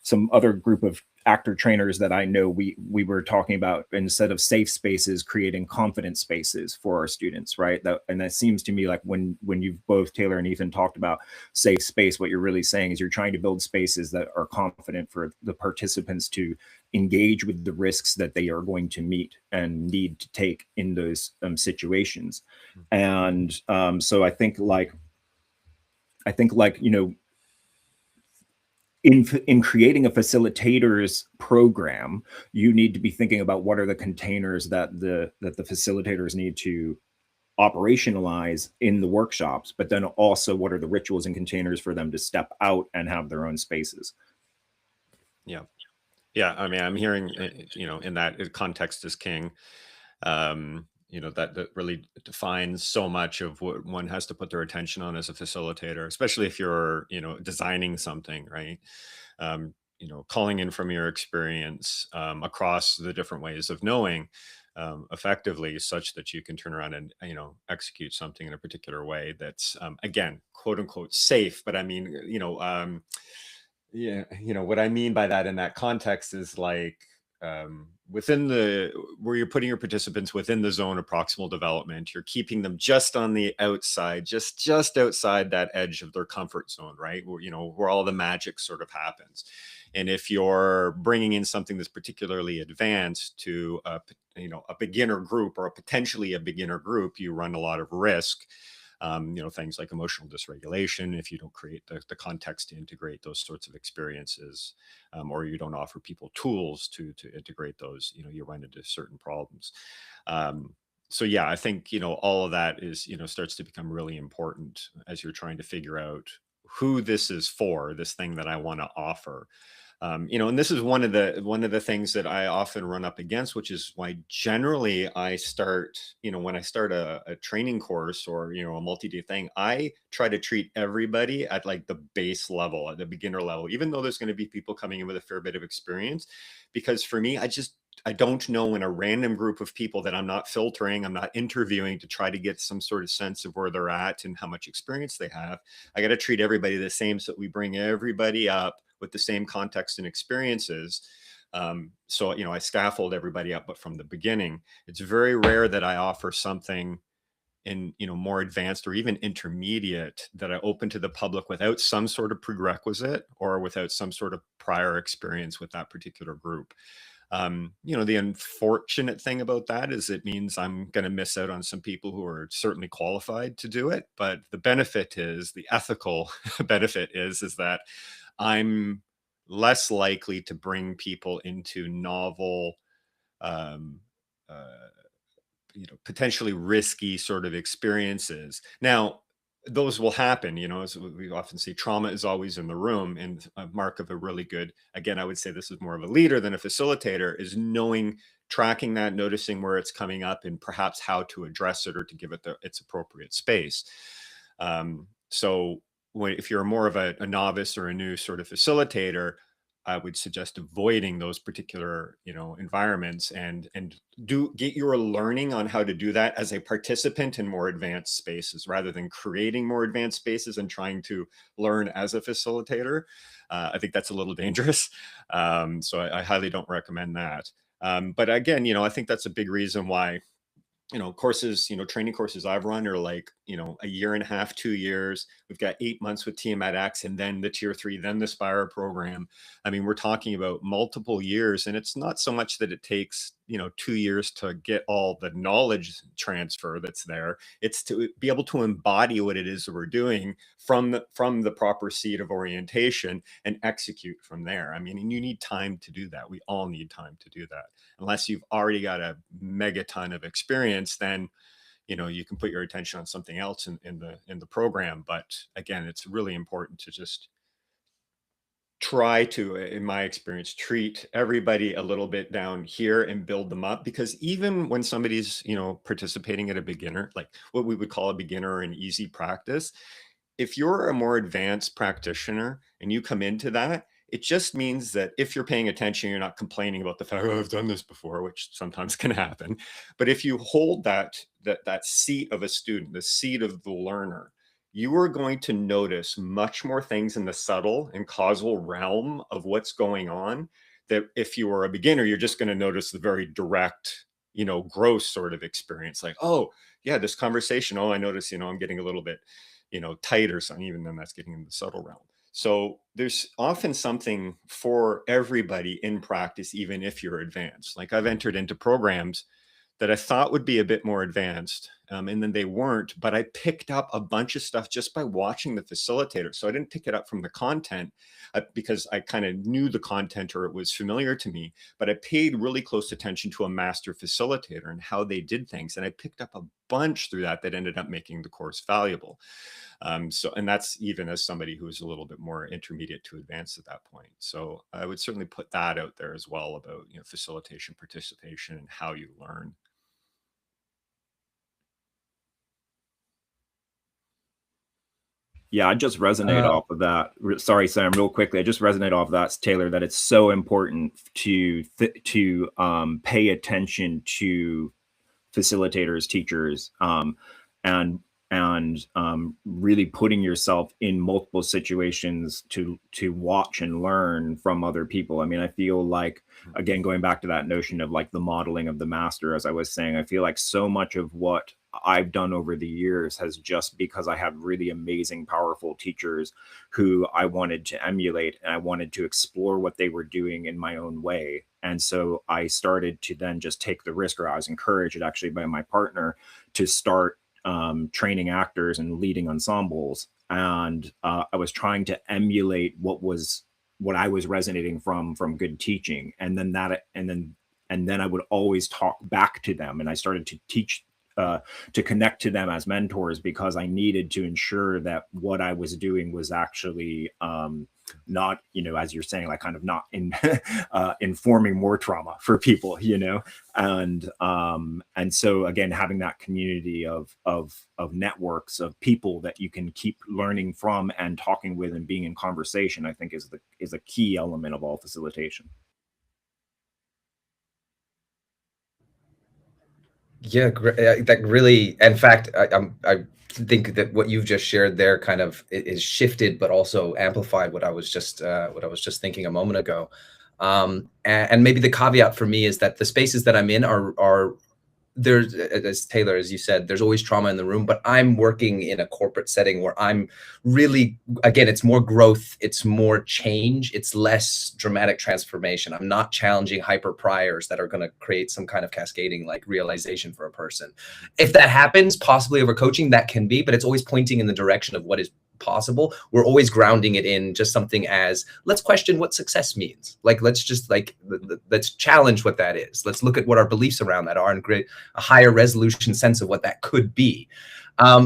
some other group of actor trainers that I know, we were talking about, instead of safe spaces, creating confident spaces for our students, right? And that seems to me like when you've both, Taylor and Ethan, talked about safe space, what you're really saying is you're trying to build spaces that are confident for the participants to engage with the risks that they are going to meet and need to take in those situations. And so I think like, you know, in creating a facilitators program, you need to be thinking about what are the containers that the facilitators need to operationalize in the workshops, but then also what are the rituals and containers for them to step out and have their own spaces. Yeah. Yeah. I mean, I'm hearing, you know, in that context is king. You know, that really defines so much of what one has to put their attention on as a facilitator, especially if you're, you know, designing something, right? You know, calling in from your experience across the different ways of knowing effectively, such that you can turn around and, you know, execute something in a particular way that's, again, quote unquote, safe. But I mean, you know, yeah, you know, what I mean by that in that context is like, within where you're putting your participants within the zone of proximal development, you're keeping them just on the outside, just outside that edge of their comfort zone, right? Where, you know, where all the magic sort of happens. And if you're bringing in something that's particularly advanced to you know, a beginner group or potentially a beginner group, you run a lot of risk. You know, things like emotional dysregulation, if you don't create the context to integrate those sorts of experiences, or you don't offer people tools to integrate those, you know, you run into certain problems. So yeah, I think, you know, all of that is, you know, starts to become really important as you're trying to figure out who this is for, this thing that I want to offer. You know, and this is one of the things that I often run up against, which is why generally I start, you know, when I start a training course or, you know, a multi-day thing, I try to treat everybody at like the base level, at the beginner level, even though there's going to be people coming in with a fair bit of experience, because for me, I don't know in a random group of people that I'm not filtering, I'm not interviewing to try to get some sort of sense of where they're at and how much experience they have. I got to treat everybody the same so that we bring everybody up with the same context and experiences. So, you know, I scaffold everybody up, but from the beginning, it's very rare that I offer something in, you know, more advanced or even intermediate that I open to the public without some sort of prerequisite or without some sort of prior experience with that particular group. You know, the unfortunate thing about that is it means I'm going to miss out on some people who are certainly qualified to do it. But the benefit is, the ethical benefit is that I'm less likely to bring people into novel, um, uh, you know, potentially risky sort of experiences. Now, those will happen, you know, as we often see, trauma is always in the room. And a mark of a really good, again, I would say this is more of a leader than a facilitator, is knowing, tracking that, noticing where it's coming up, and perhaps how to address it or to give it its appropriate space. So if you're more of a novice or a new sort of facilitator, I would suggest avoiding those particular, you know, environments, and get your learning on how to do that as a participant in more advanced spaces, rather than creating more advanced spaces and trying to learn as a facilitator. I think that's a little dangerous. So I highly don't recommend that. But again, you know, I think that's a big reason why, you know, courses, you know, training courses I've run are like, you know, 1.5 2 years. We've got 8 months with TMATX, and then the tier 3, then the Spire program. I mean, we're talking about multiple years, and it's not so much that it takes, you know, 2 years to get all the knowledge transfer that's there. It's to be able to embody what it is that we're doing from the proper seat of orientation and execute from there. I mean, and you need time to do that. We all need time to do that. Unless you've already got a megaton of experience, then, you know, you can put your attention on something else in the program. But again, it's really important to just try to, in my experience, treat everybody a little bit down here and build them up. Because even when somebody's, you know, participating at a beginner, like what we would call a beginner or an easy practice, if you're a more advanced practitioner and you come into that, it just means that if you're paying attention, you're not complaining about the fact, oh, I've done this before, which sometimes can happen. But if you hold that seat of a student, the seat of the learner, you are going to notice much more things in the subtle and causal realm of what's going on, that if you are a beginner, you're just going to notice the very direct, you know, gross sort of experience. Like, oh yeah, this conversation, oh, I notice, you know, I'm getting a little bit, you know, tight or something, even then that's getting in the subtle realm. So there's often something for everybody in practice, even if you're advanced. Like I've entered into programs that I thought would be a bit more advanced, and then they weren't, but I picked up a bunch of stuff just by watching the facilitator. So I didn't pick it up from the content because I kind of knew the content or it was familiar to me, but I paid really close attention to a master facilitator and how they did things. And I picked up a bunch through that ended up making the course valuable. And that's even as somebody who is a little bit more intermediate to advanced at that point. So I would certainly put that out there as well about, you know, facilitation, participation, and how you learn. Yeah, I just resonate off of that. Sorry, Sam, real quickly. I just resonate off of that, Taylor, that it's so important to pay attention to facilitators, teachers, and really putting yourself in multiple situations to watch and learn from other people. I mean, I feel like, again, going back to that notion of like the modeling of the master, as I was saying, I feel like so much of what I've done over the years has just because I had really amazing, powerful teachers who I wanted to emulate, and I wanted to explore what they were doing in my own way. And so I started to then just take the risk, or I was encouraged actually by my partner to start training actors and leading ensembles. And I was trying to emulate what I was resonating from good teaching. And then I would always talk back to them. And I started to teach, to connect to them as mentors, because I needed to ensure that what I was doing was actually not, you know, as you're saying, like kind of not informing more trauma for people, you know. And so again, having that community of networks of people that you can keep learning from and talking with and being in conversation, I think is a key element of all facilitation. Yeah, that really, in fact, I think that what you've just shared there kind of is shifted, but also amplified what I was just thinking a moment ago. And maybe the caveat for me is that the spaces that I'm in are there's, as Taylor, as you said, there's always trauma in the room, but I'm working in a corporate setting where I'm really, again, it's more growth, it's more change, it's less dramatic transformation. I'm not challenging hyper priors that are going to create some kind of cascading like realization for a person. If that happens, possibly over coaching, that can be, but it's always pointing in the direction of what is possible. We're always grounding it in just something as, let's question what success means. Like, let's just let's challenge what that is. Let's look at what our beliefs around that are and create a higher resolution sense of what that could be.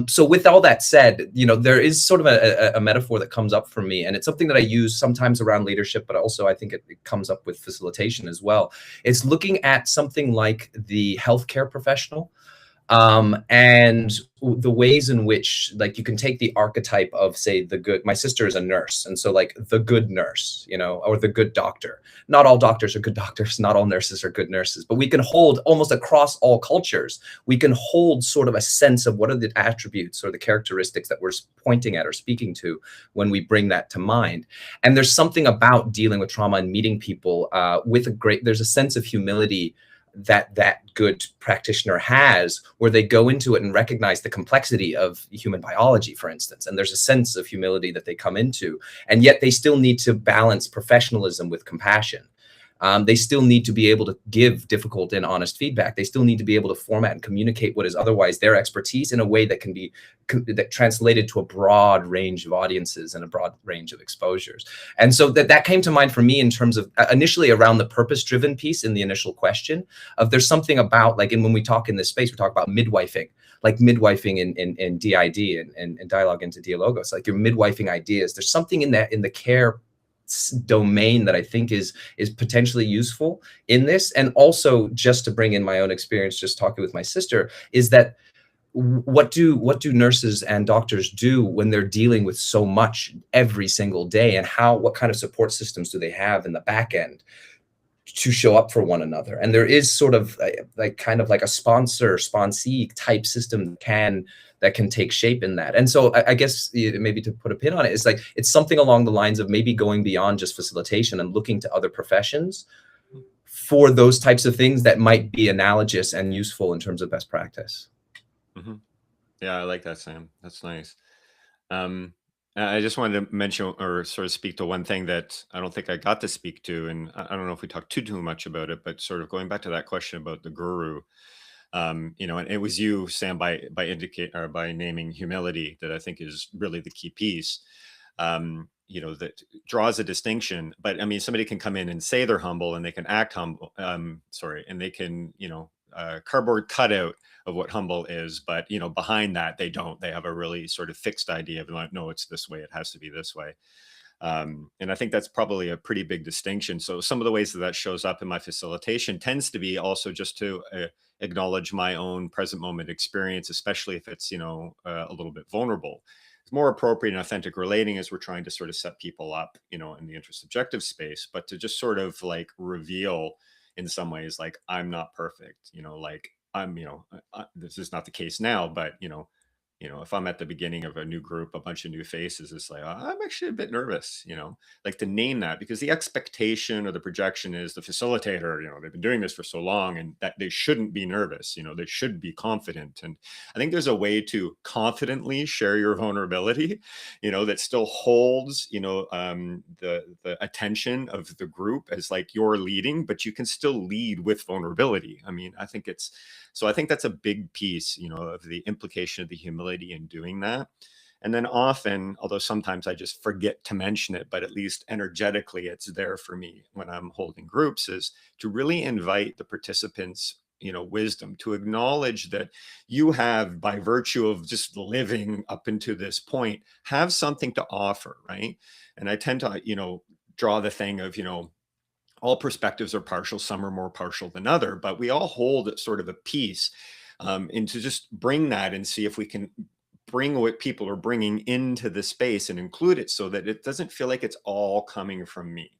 So with all that said, there is sort of a metaphor that comes up for me, and it's something that I use sometimes around leadership, but also I think it comes up with facilitation as well. It's looking at something like the healthcare professional, and the ways in which, like, you can take the archetype of, say, my sister is a nurse, and so like the good nurse, or the good doctor. Not all doctors are good doctors, not all nurses are good nurses, but we can hold, almost across all cultures, we can hold sort of a sense of what are the attributes or the characteristics that we're pointing at or speaking to when we bring that to mind. And there's something about dealing with trauma and meeting people there's a sense of humility that good practitioner has, where they go into it and recognize the complexity of human biology, for instance. And there's a sense of humility that they come into, and yet they still need to balance professionalism with compassion. They still need to be able to give difficult and honest feedback. They still need to be able to format and communicate what is otherwise their expertise in a way that can be translated to a broad range of audiences and a broad range of exposures. And so that came to mind for me in terms of initially around the purpose-driven piece in the initial question of, there's something about, like, and when we talk in this space, we talk about midwifing, like midwifing in DID and dialogue into dialogos, like you're midwifing ideas. There's something in that, in the care domain, that I think is potentially useful in this. And also, just to bring in my own experience, just talking with my sister, is that what do nurses and doctors do when they're dealing with so much every single day, and what kind of support systems do they have in the back end to show up for one another? And there is sort of like kind of like a sponsee type system that can take shape in that. And so I guess maybe to put a pin on it, it's like, it's something along the lines of maybe going beyond just facilitation and looking to other professions for those types of things that might be analogous and useful in terms of best practice. Mm-hmm. Yeah, I like that, Sam. That's nice. I just wanted to mention, or sort of speak to one thing that I don't think I got to speak to, and I don't know if we talked too much about it, but sort of going back to that question about the guru, and it was you, Sam, by naming humility, that I think is really the key piece, that draws a distinction. But I mean, somebody can come in and say they're humble, and they can act humble, and they can, cardboard cutout of what humble is, but behind that they have a really sort of fixed idea of, like, no, it's this way, it has to be this way. And I think that's probably a pretty big distinction. So some of the ways that shows up in my facilitation tends to be also just to acknowledge my own present moment experience, especially if it's a little bit vulnerable. It's more appropriate and authentic relating as we're trying to sort of set people up in the intersubjective space, but to just sort of like reveal in some ways, like, I'm not perfect, like I'm, this is not the case now, but if I'm at the beginning of a new group, a bunch of new faces, it's like, I'm actually a bit nervous, like to name that, because the expectation or the projection is the facilitator, they've been doing this for so long, and that they shouldn't be nervous, they should be confident. And I think there's a way to confidently share your vulnerability, that still holds, the attention of the group as like you're leading, but you can still lead with vulnerability. I mean, I think that's a big piece, of the implication of the humility in doing that. And then often, although sometimes I just forget to mention it, but at least energetically it's there for me when I'm holding groups, is to really invite the participants, wisdom, to acknowledge that you have, by virtue of just living up into this point, have something to offer, right? And I tend to, draw the thing of, all perspectives are partial, some are more partial than other, but we all hold sort of a piece, and to just bring that and see if we can bring what people are bringing into the space and include it, so that it doesn't feel like it's all coming from me,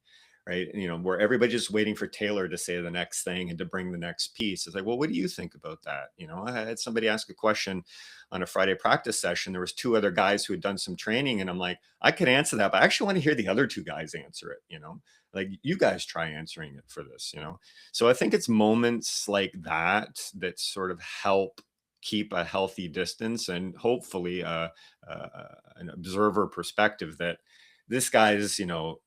right? Where everybody's just waiting for Taylor to say the next thing and to bring the next piece. It's like, well, what do you think about that? I had somebody ask a question on a Friday practice session. There was two other guys who had done some training, and I'm like, I could answer that, but I actually want to hear the other two guys answer it, like, you guys try answering it for this, So I think it's moments like that that sort of help keep a healthy distance, and hopefully an observer perspective that this guy is,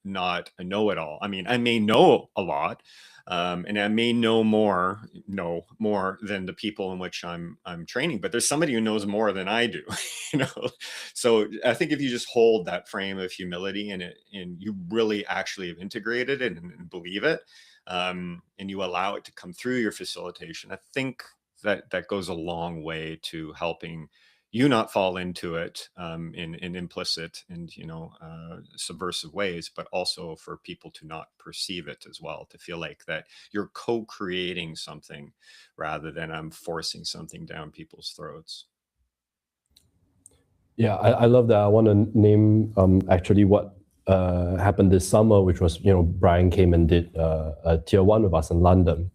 not a know-it-all. I mean, I may know a lot, and I may know more than the people in which I'm training, but there's somebody who knows more than I do, So I think if you just hold that frame of humility and you really actually have integrated it and believe it, and you allow it to come through your facilitation, I think that goes a long way to helping you not fall into it in implicit and subversive ways, but also for people to not perceive it as well, to feel like that you're co-creating something rather than I'm forcing something down people's throats. Yeah, I love that. I want to name actually what happened this summer, which was, Bryan came and did a tier 1 with us in London.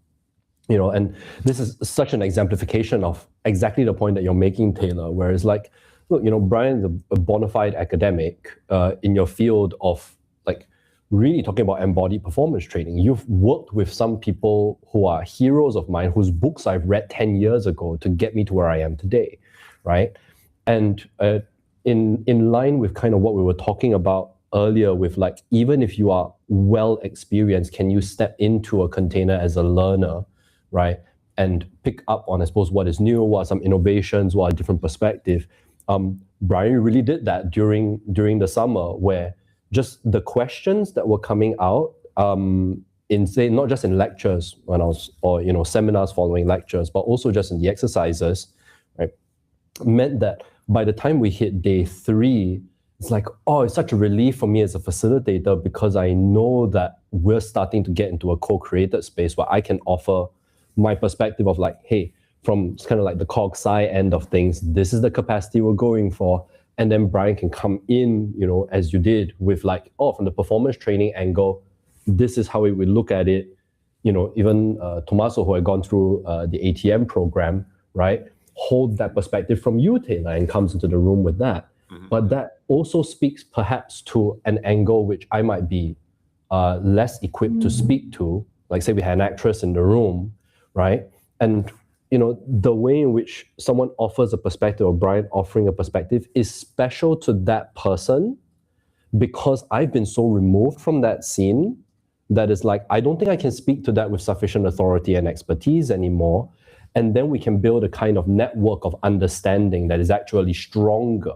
And this is such an exemplification of exactly the point that you're making, Taylor, where it's like, look, Bryan's a bona fide academic in your field of like really talking about embodied performance training. You've worked with some people who are heroes of mine, whose books I've read 10 years ago to get me to where I am today, right? And in line with kind of what we were talking about earlier with like, even if you are well experienced, can you step into a container as a learner, right? And pick up on, I suppose, what is new, what are some innovations, what are different perspectives. Bryan really did that during the summer, where just the questions that were coming out in, say, not just in lectures when I was, or seminars following lectures, but also just in the exercises, right, meant that by the time we hit day 3, it's like, oh, it's such a relief for me as a facilitator, because I know that we're starting to get into a co-created space where I can offer my perspective of like, hey, from kind of like the Cog-Sci end of things, this is the capacity we're going for. And then Bryan can come in, as you did, with like, oh, from the performance training angle, this is how we would look at it. Even Tommaso, who had gone through the ATM program, right, hold that perspective from you, Taylor, and comes into the room with that. Mm-hmm. But that also speaks perhaps to an angle which I might be less equipped to speak to. Like, say we had an actress in the room, right? And the way in which someone offers a perspective, or Bryan offering a perspective, is special to that person, because I've been so removed from that scene that is like, I don't think I can speak to that with sufficient authority and expertise anymore. And then we can build a kind of network of understanding that is actually stronger.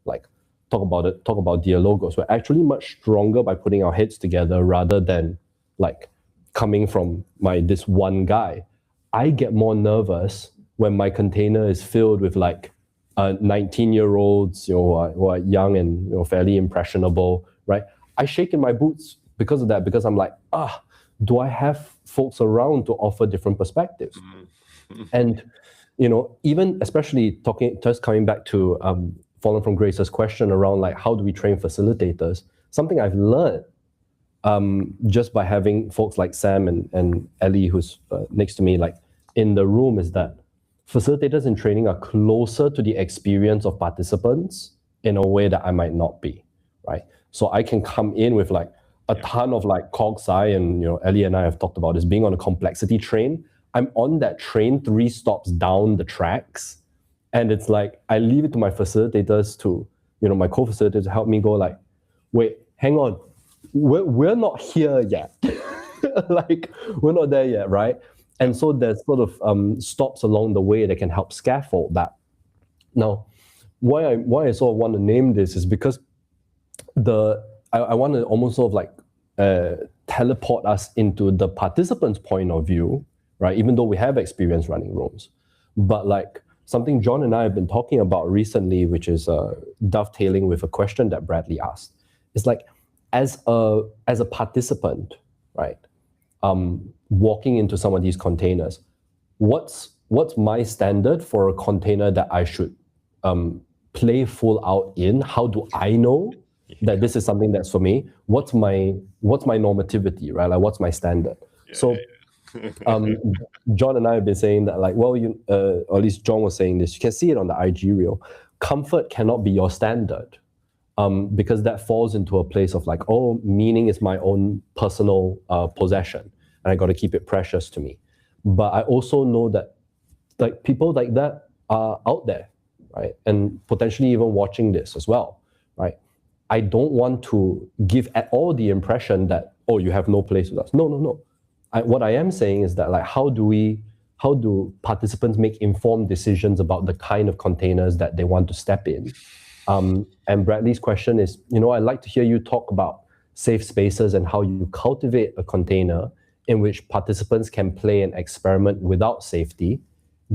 Like, talk about dialogos. We're actually much stronger by putting our heads together rather than like coming from this one guy. I get more nervous when my container is filled with like 19-year-olds, who are young and fairly impressionable, right? I shake in my boots because of that, because I'm like, do I have folks around to offer different perspectives? And even especially coming back to Fallen from Grace's question around like, how do we train facilitators? Something I've learned just by having folks like Sam and Ellie, who's next to me, like in the room, is that facilitators in training are closer to the experience of participants in a way that I might not be, right? So I can come in with like a ton of like Cog-Sci, and Ellie and I have talked about this, being on a complexity train. I'm on that train 3 stops down the tracks, and it's like I leave it to my facilitators to, my co-facilitators to help me go like, wait, hang on, we're not here yet. Like, we're not there yet, right? And so there's sort of stops along the way that can help scaffold that. Now, why I sort of want to name this is because I want to almost sort of like teleport us into the participant's point of view, right? Even though we have experience running rooms. But like something John and I have been talking about recently, which is dovetailing with a question that Bradley asked, is like, as a participant, right, walking into some of these containers, what's my standard for a container that I should play full out in? How do I know that this is something that's for me? What's my normativity, right? Like, what's my standard? John and I have been saying that, like, well, or at least John was saying this, you can see it on the IG reel. Comfort cannot be your standard, because that falls into a place of like, oh, meaning is my own personal possession, and I got to keep it precious to me. But I also know that like people like that are out there, right? And potentially even watching this as well, right? I don't want to give at all the impression that, oh, you have no place with us. No. What I am saying is that, like, how do participants make informed decisions about the kind of containers that they want to step in? And Bradley's question is, I'd like to hear you talk about safe spaces and how you cultivate a container in which participants can play and experiment without safety,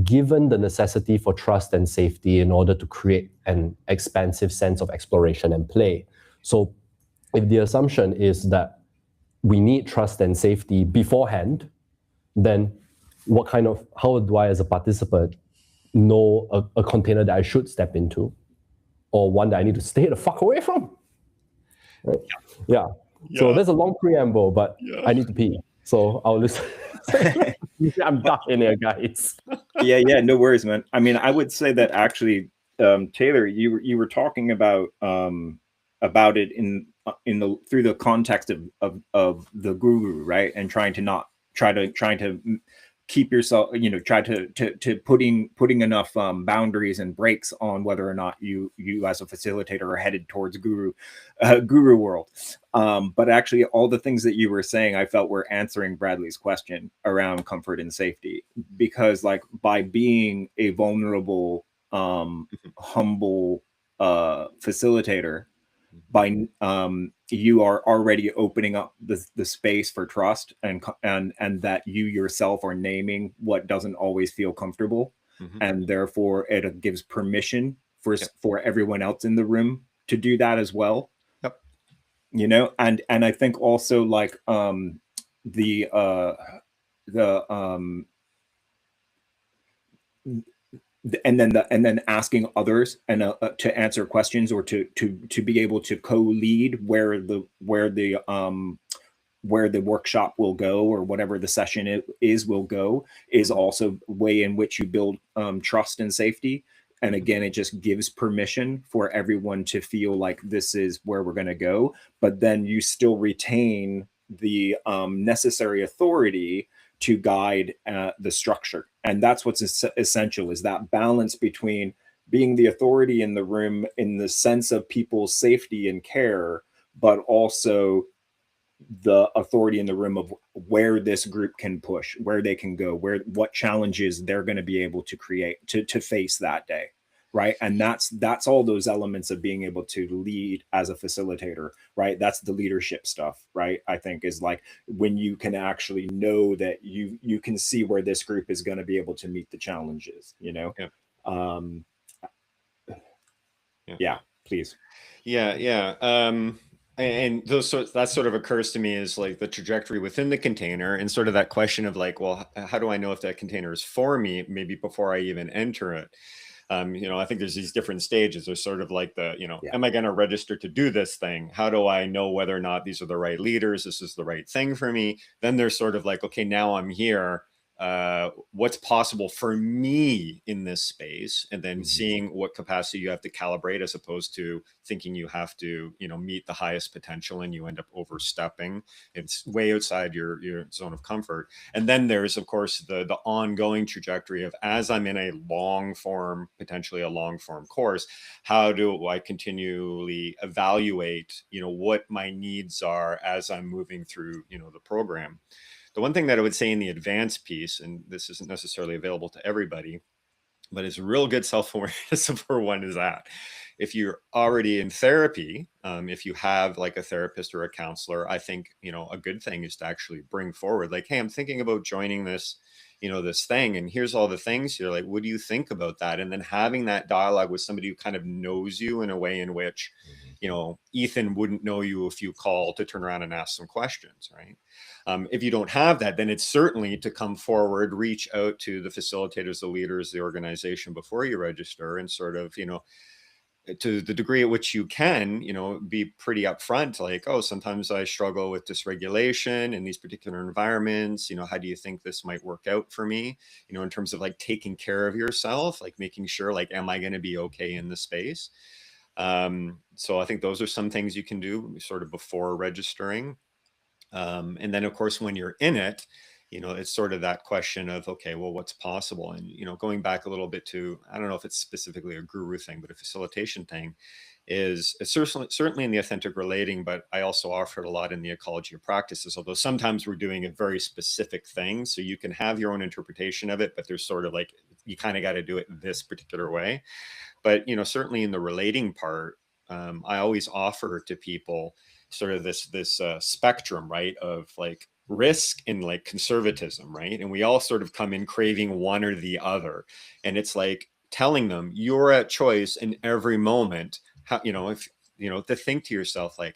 given the necessity for trust and safety in order to create an expansive sense of exploration and play. So if the assumption is that we need trust and safety beforehand, then how do I as a participant know a container that I should step into or one that I need to stay the fuck away from? Right? Yeah. So there's a long preamble, but I need to pee. So I'll listen. I'm stuck in here, guys. Yeah, no worries, man. I mean, I would say that actually, Taylor, you were talking about it through the context of the guru, right? And trying to keep yourself, try to putting enough boundaries and breaks on whether or not you as a facilitator are headed towards guru world. But actually, all the things that you were saying, I felt were answering Bradley's question around comfort and safety, because like by being a vulnerable, humble facilitator, by you are already opening up the space for trust and that you yourself are naming what doesn't always feel comfortable, and therefore it gives permission for everyone else in the room to do that as well. And I think also like and then asking others and to answer questions or to be able to co-lead where the workshop will go, or whatever the session will go, is also a way in which you build trust and safety. And again, it just gives permission for everyone to feel like this is where we're going to go, but then you still retain the necessary authority to guide the structure. And that's what's essential, is that balance between being the authority in the room in the sense of people's safety and care, but also the authority in the room of where this group can push, where they can go, what challenges they're going to be able to create to face that day. Right. And that's all those elements of being able to lead as a facilitator. Right. That's the leadership stuff. Right. I think is like when you can actually know that you can see where this group is going to be able to meet the challenges, Yeah. Yeah, please. Yeah. And that sort of occurs to me as like the trajectory within the container, and sort of that question of like, well, how do I know if that container is for me, maybe before I even enter it? I think there's these different stages. There's sort of like am I going to register to do this thing? How do I know whether or not these are the right leaders? This is the right thing for me. Then there's sort of like, okay, now I'm here. What's possible for me in this space, and then seeing what capacity you have to calibrate, as opposed to thinking you have to, meet the highest potential and you end up overstepping. It's way outside your zone of comfort. And then there's, of course, the ongoing trajectory of, as I'm in potentially a long form course, how do I continually evaluate, what my needs are as I'm moving through, the program. The one thing that I would say in the advanced piece, and this isn't necessarily available to everybody, but it's real good self-awareness of where one is at. If you're already in therapy, if you have like a therapist or a counselor, I think, a good thing is to actually bring forward like, hey, I'm thinking about joining this, this thing, and here's all the things here. Like, what do you think about that? And then having that dialogue with somebody who kind of knows you in a way in which, Ethan wouldn't know you if you call to turn around and ask some questions, right? If you don't have that, then it's certainly to come forward, reach out to the facilitators, the leaders, the organization before you register, and sort of, to the degree at which you can, be pretty upfront, like, oh, sometimes I struggle with dysregulation in these particular environments. How do you think this might work out for me? In terms of like taking care of yourself, like making sure, like, am I going to be okay in the space? So I think those are some things you can do sort of before registering. And then, of course, when you're in it, it's sort of that question of, okay, well, what's possible? And, going back a little bit to, I don't know if it's specifically a guru thing, but a facilitation thing is certainly in the authentic relating, but I also offer it a lot in the ecology of practices, although sometimes we're doing a very specific thing. So you can have your own interpretation of it, but there's sort of like, you kind of got to do it this particular way. But, certainly in the relating part, I always offer to people sort of this spectrum, right, of like, risk and like conservatism, right? And we all sort of come in craving one or the other. And it's like telling them you're at choice in every moment. How, you know, if, you know, to think to yourself like,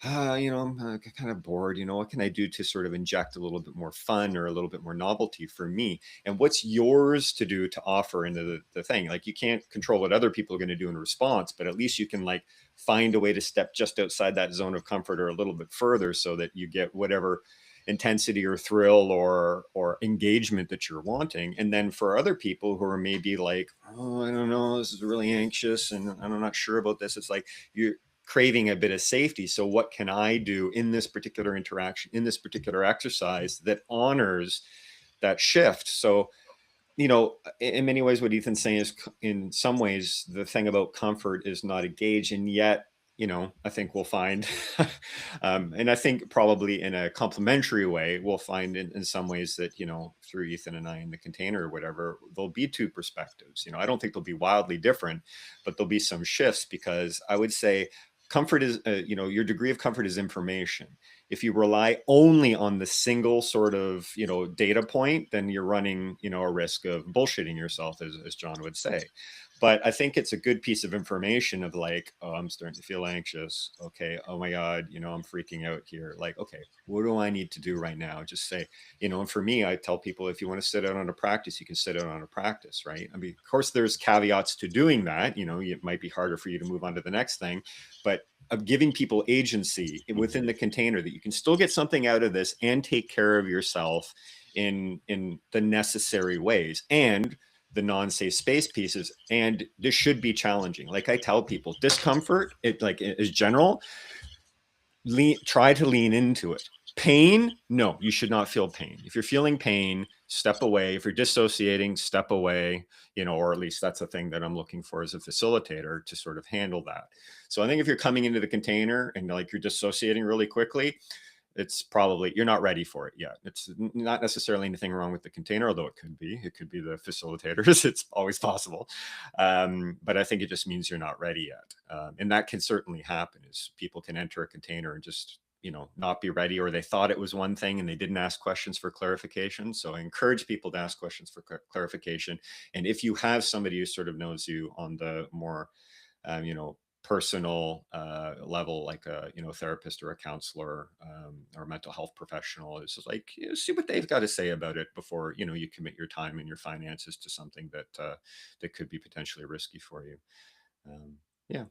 you know, I'm kind of bored, you know, what can I do to sort of inject a little bit more fun or a little bit more novelty for me? And what's yours to do to offer into the thing? Like, you can't control what other people are going to do in response, but at least you can like find a way to step just outside that zone of comfort or a little bit further so that you get whatever intensity or thrill or engagement that you're wanting. And then for other people who are maybe like, oh, I don't know, this is really anxious and I'm not sure about this, it's like you're craving a bit of safety. So what can I do in this particular interaction, in this particular exercise that honors that shift? So, you know, in many ways, what Ethan's saying is, in some ways, the thing about comfort is not a gauge, and yet, you know, I think we'll find, and I think probably in a complementary way, we'll find in some ways that, you know, through Ethan and I in the container or whatever, there'll be two perspectives. You know, I don't think they'll be wildly different, but there'll be some shifts, because I would say comfort is, you know, your degree of comfort is information. If you rely only on the single sort of, you know, data point, then you're running, you know, a risk of bullshitting yourself, as John would say. But I think it's a good piece of information of like, oh, I'm starting to feel anxious. Okay. Oh my God, you know, I'm freaking out here. Like, okay, what do I need to do right now? Just say, you know, and for me, I tell people, if you want to sit out on a practice, you can sit out on a practice, right? I mean, of course, there's caveats to doing that. You know, it might be harder for you to move on to the next thing, but of giving people agency within the container that you can still get something out of this and take care of yourself in the necessary ways, and the non-safe space pieces. And this should be challenging. Like I tell people, discomfort, it like is general. Try to lean into it. Pain, no, you should not feel pain. If you're feeling pain, step away. If you're dissociating, step away, you know, or at least that's a thing that I'm looking for as a facilitator to sort of handle that. So I think if you're coming into the container and like you're dissociating really quickly, it's probably, you're not ready for it yet. It's not necessarily anything wrong with the container, although it could be the facilitators. It's always possible. But I think it just means you're not ready yet. And that can certainly happen, is people can enter a container and just, you know, not be ready, or they thought it was one thing and they didn't ask questions for clarification. So I encourage people to ask questions for clarification. And if you have somebody who sort of knows you on the more, you know, personal level, like a, you know, therapist or a counselor or a mental health professional, it's just like, you know, see what they've got to say about it before, you know, you commit your time and your finances to something that that could be potentially risky for you. Yeah.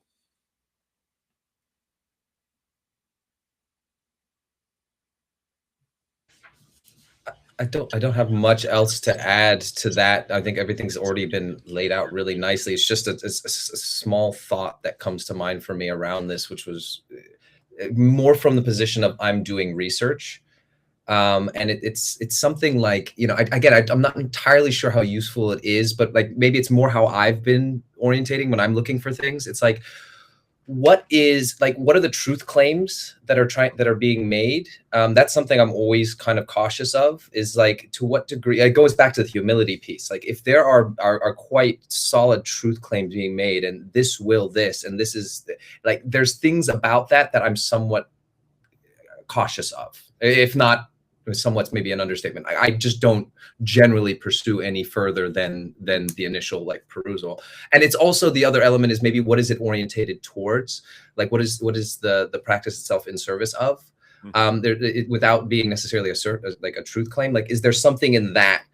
I don't have much else to add to that. I think everything's already been laid out really nicely. It's just a small thought that comes to mind for me around this, which was more from the position of I'm doing research. And it's something like, you know, I'm not entirely sure how useful it is, but like maybe it's more how I've been orientating when I'm looking for things. It's like, what are the truth claims that are being made? That's something I'm always kind of cautious of, is like, to what degree, it goes back to the humility piece. Like, if there are quite solid truth claims being made, and this and this is like, there's things about that I'm somewhat cautious of, if not somewhat maybe an understatement. I just don't generally pursue any further than the initial like perusal. And it's also, the other element is maybe, what is it orientated towards? Like, what is the practice itself in service of? Without being necessarily a truth claim, like, is there something in that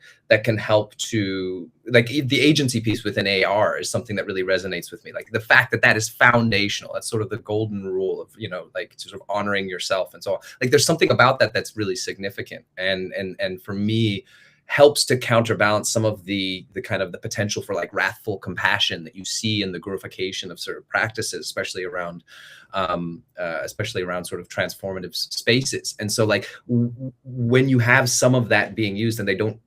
can help to, like, the agency piece within AR is something that really resonates with me. Like, the fact that is foundational. That's sort of the golden rule of, you know, like, sort of honoring yourself and so on. Like, there's something about that that's really significant, and for me, helps to counterbalance some of the kind of the potential for like wrathful compassion that you see in the glorification of certain practices, especially around sort of transformative spaces. And so, like, when you have some of that being used, and they don't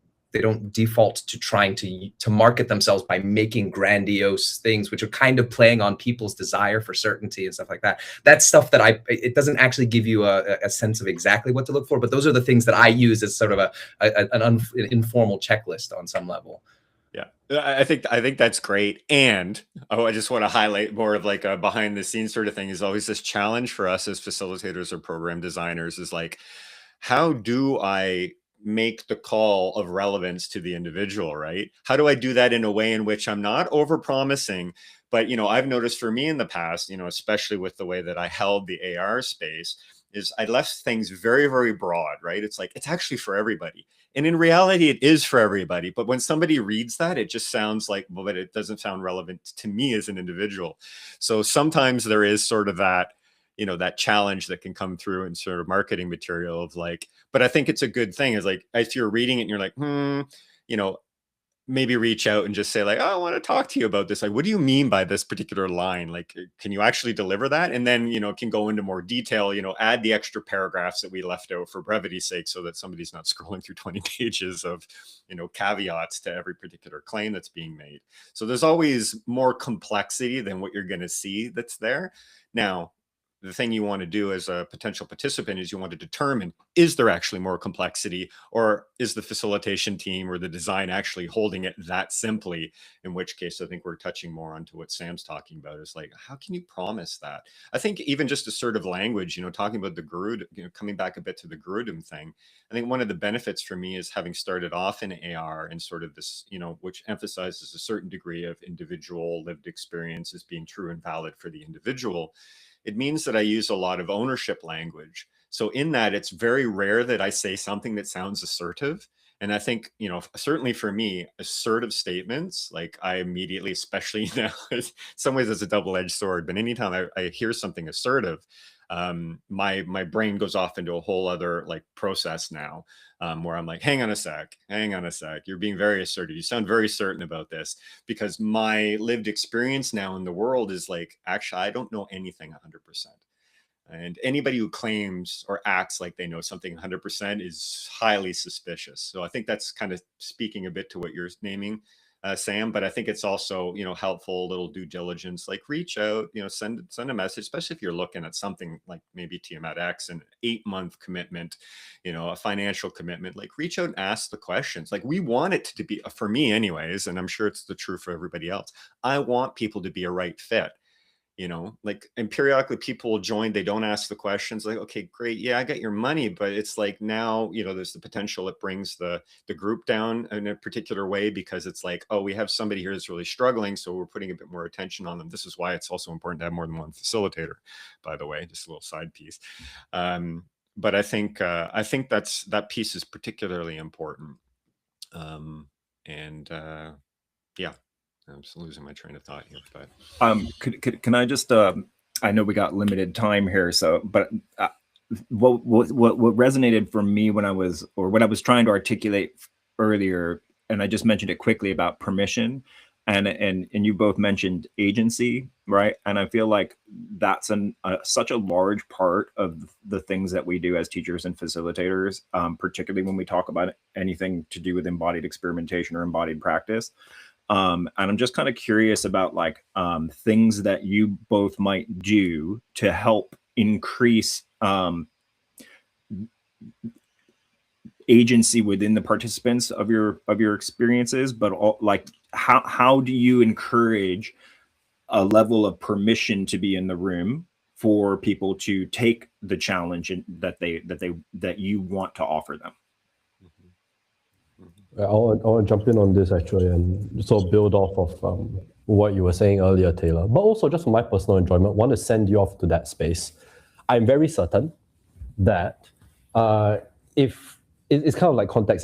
default to trying to market themselves by making grandiose things, which are kind of playing on people's desire for certainty and stuff like that. That's stuff that it doesn't actually give you a sense of exactly what to look for, but those are the things that I use as sort of an informal checklist on some level. Yeah, I think that's great. And I just want to highlight more of like a behind the scenes sort of thing. Is always this challenge for us as facilitators or program designers, is like, how do I make the call of relevance to the individual, right? How do I do that in a way in which I'm not over-promising, but, I've noticed for me in the past, especially with the way that I held the AR space, is I left things very, very broad, right? It's like, it's actually for everybody. And in reality, it is for everybody. But when somebody reads that, it just sounds like, well, but it doesn't sound relevant to me as an individual. So sometimes there is sort of that, that challenge that can come through in sort of marketing material of like, but I think it's a good thing is like, if you're reading it and you're like, maybe reach out and just say like, oh, I want to talk to you about this. Like, what do you mean by this particular line? Like, can you actually deliver that? And then, can go into more detail, add the extra paragraphs that we left out for brevity's sake so that somebody's not scrolling through 20 pages of, caveats to every particular claim that's being made. So there's always more complexity than what you're going to see that's there. Now, the thing you want to do as a potential participant is you want to determine, is there actually more complexity, or is the facilitation team or the design actually holding it that simply? In which case, I think we're touching more onto what Sam's talking about is like, how can you promise that? I think even just assertive language, talking about the Garud, coming back a bit to the Garudum thing, I think one of the benefits for me is having started off in AR and sort of this, which emphasizes a certain degree of individual lived experience as being true and valid for the individual. It means that I use a lot of ownership language. So in that, it's very rare that I say something that sounds assertive. And I think, certainly for me, assertive statements, like I immediately, especially now, in some ways it's a double-edged sword, but anytime I hear something assertive, my brain goes off into a whole other like process now, where I'm like, hang on a sec. You're being very assertive. You sound very certain about this, because my lived experience now in the world is like, actually, I don't know anything 100%. And anybody who claims or acts like they know something 100% is highly suspicious. So I think that's kind of speaking a bit to what you're naming, Sam, but I think it's also, helpful, little due diligence, like reach out, send a message, especially if you're looking at something like maybe Tiamat X, an 8-month commitment, a financial commitment, like reach out and ask the questions. Like we want it to be, for me anyways, and I'm sure it's the truth for everybody else, I want people to be a right fit. And periodically people will join, they don't ask the questions, like, okay, great. Yeah, I got your money. But it's like now, there's the potential it brings the group down in a particular way, because it's like, oh, we have somebody here that's really struggling, so we're putting a bit more attention on them. This is why it's also important to have more than one facilitator, by the way, just a little side piece. But I think that piece is particularly important. Yeah. I'm just losing my train of thought here, but can I just I know we got limited time here, so but what resonated for me when I was trying to articulate earlier, and I just mentioned it quickly about permission, and you both mentioned agency, right? And I feel like that's such a large part of the things that we do as teachers and facilitators, particularly when we talk about anything to do with embodied experimentation or embodied practice. And I'm just kind of curious about like things that you both might do to help increase agency within the participants of your experiences, but like how do you encourage a level of permission to be in the room for people to take the challenge that you want to offer them? I want to jump in on this actually and sort of build off of what you were saying earlier, Taylor. But also just for my personal enjoyment, I want to send you off to that space. I'm very certain that if it's kind of like context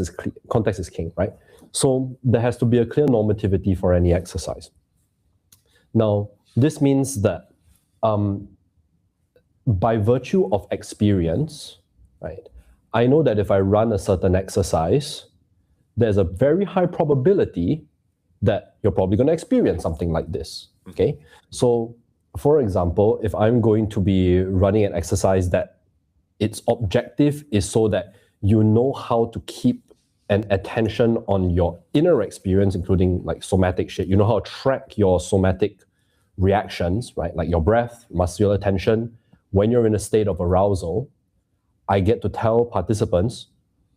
is king, right? So there has to be a clear normativity for any exercise. Now, this means that by virtue of experience, right, I know that if I run a certain exercise, there's a very high probability that you're probably going to experience something like this, okay? So, for example, if I'm going to be running an exercise that its objective is so that you know how to keep an attention on your inner experience, including like somatic shit, you know how to track your somatic reactions, right? Like your breath, muscular tension. When you're in a state of arousal, I get to tell participants,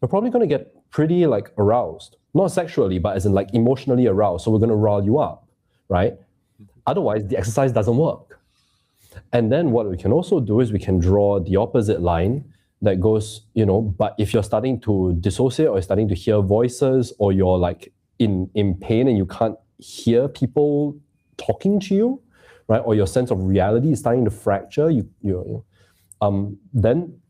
you're probably going to get pretty like aroused, not sexually, but as in like emotionally aroused. So we're going to rile you up, right? Otherwise, the exercise doesn't work. And then what we can also do is we can draw the opposite line that goes, but if you're starting to dissociate or you're starting to hear voices, or you're like in pain and you can't hear people talking to you, right? Or your sense of reality is starting to fracture, then,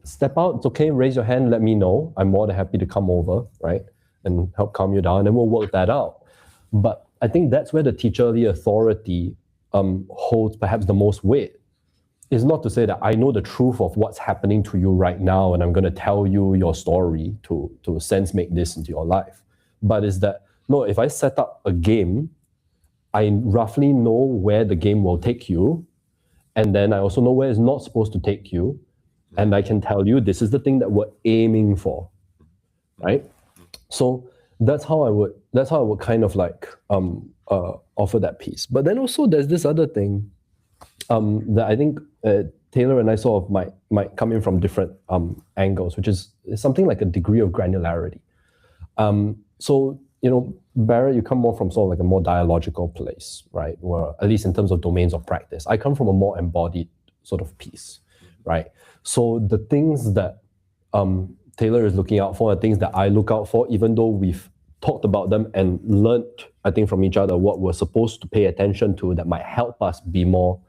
step out. It's okay, raise your hand, let me know. I'm more than happy to come over, right? And help calm you down, and then we'll work that out. But I think that's where the teacherly authority holds perhaps the most weight. It's not to say that I know the truth of what's happening to you right now and I'm going to tell you your story to sense make this into your life. But it's that, no, if I set up a game, I roughly know where the game will take you. And then I also know where it's not supposed to take you. And I can tell you, this is the thing that we're aiming for, right? So that's how I would kind of like offer that piece. But then also there's this other thing that I think Taylor and I sort of might come in from different angles, which is something like a degree of granularity. So, Barratt, you come more from sort of like a more dialogical place, right? Where, at least in terms of domains of practice, I come from a more embodied sort of piece, right? So the things that Taylor is looking out for are things that I look out for, even though we've talked about them and learned, I think, from each other what we're supposed to pay attention to that might help us be more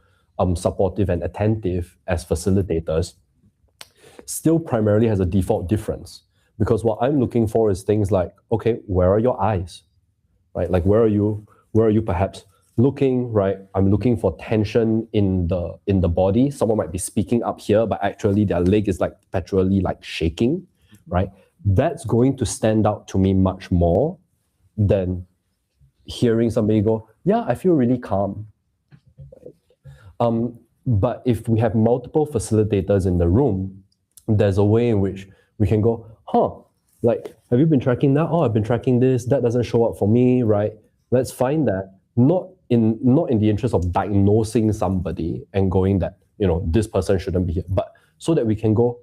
supportive and attentive as facilitators, still primarily has a default difference. Because what I'm looking for is things like, okay, where are your eyes, right? Like, where are you perhaps looking, right? I'm looking for tension in the body. Someone might be speaking up here, but actually their leg is like perpetually like shaking, right? That's going to stand out to me much more than hearing somebody go, yeah, I feel really calm. But if we have multiple facilitators in the room, there's a way in which we can go, like, have you been tracking that? Oh, I've been tracking this. That doesn't show up for me, right? Let's find that, not in the interest of diagnosing somebody and going that, this person shouldn't be here, but so that we can go,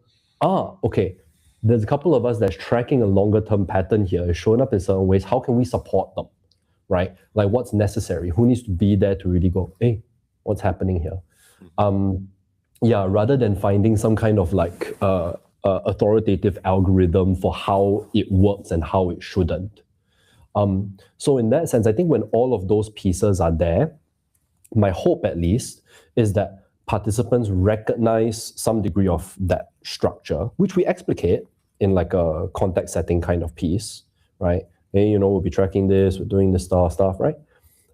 okay, there's a couple of us that's tracking a longer term pattern here, it's showing up in certain ways. How can we support them, right? Like, what's necessary? Who needs to be there to really go, hey, what's happening here? Rather than finding some kind of like authoritative algorithm for how it works and how it shouldn't. So in that sense, I think when all of those pieces are there, my hope at least is that participants recognize some degree of that structure, which we explicate in like a context setting kind of piece, right? Hey, we'll be tracking this, we're doing this stuff, right?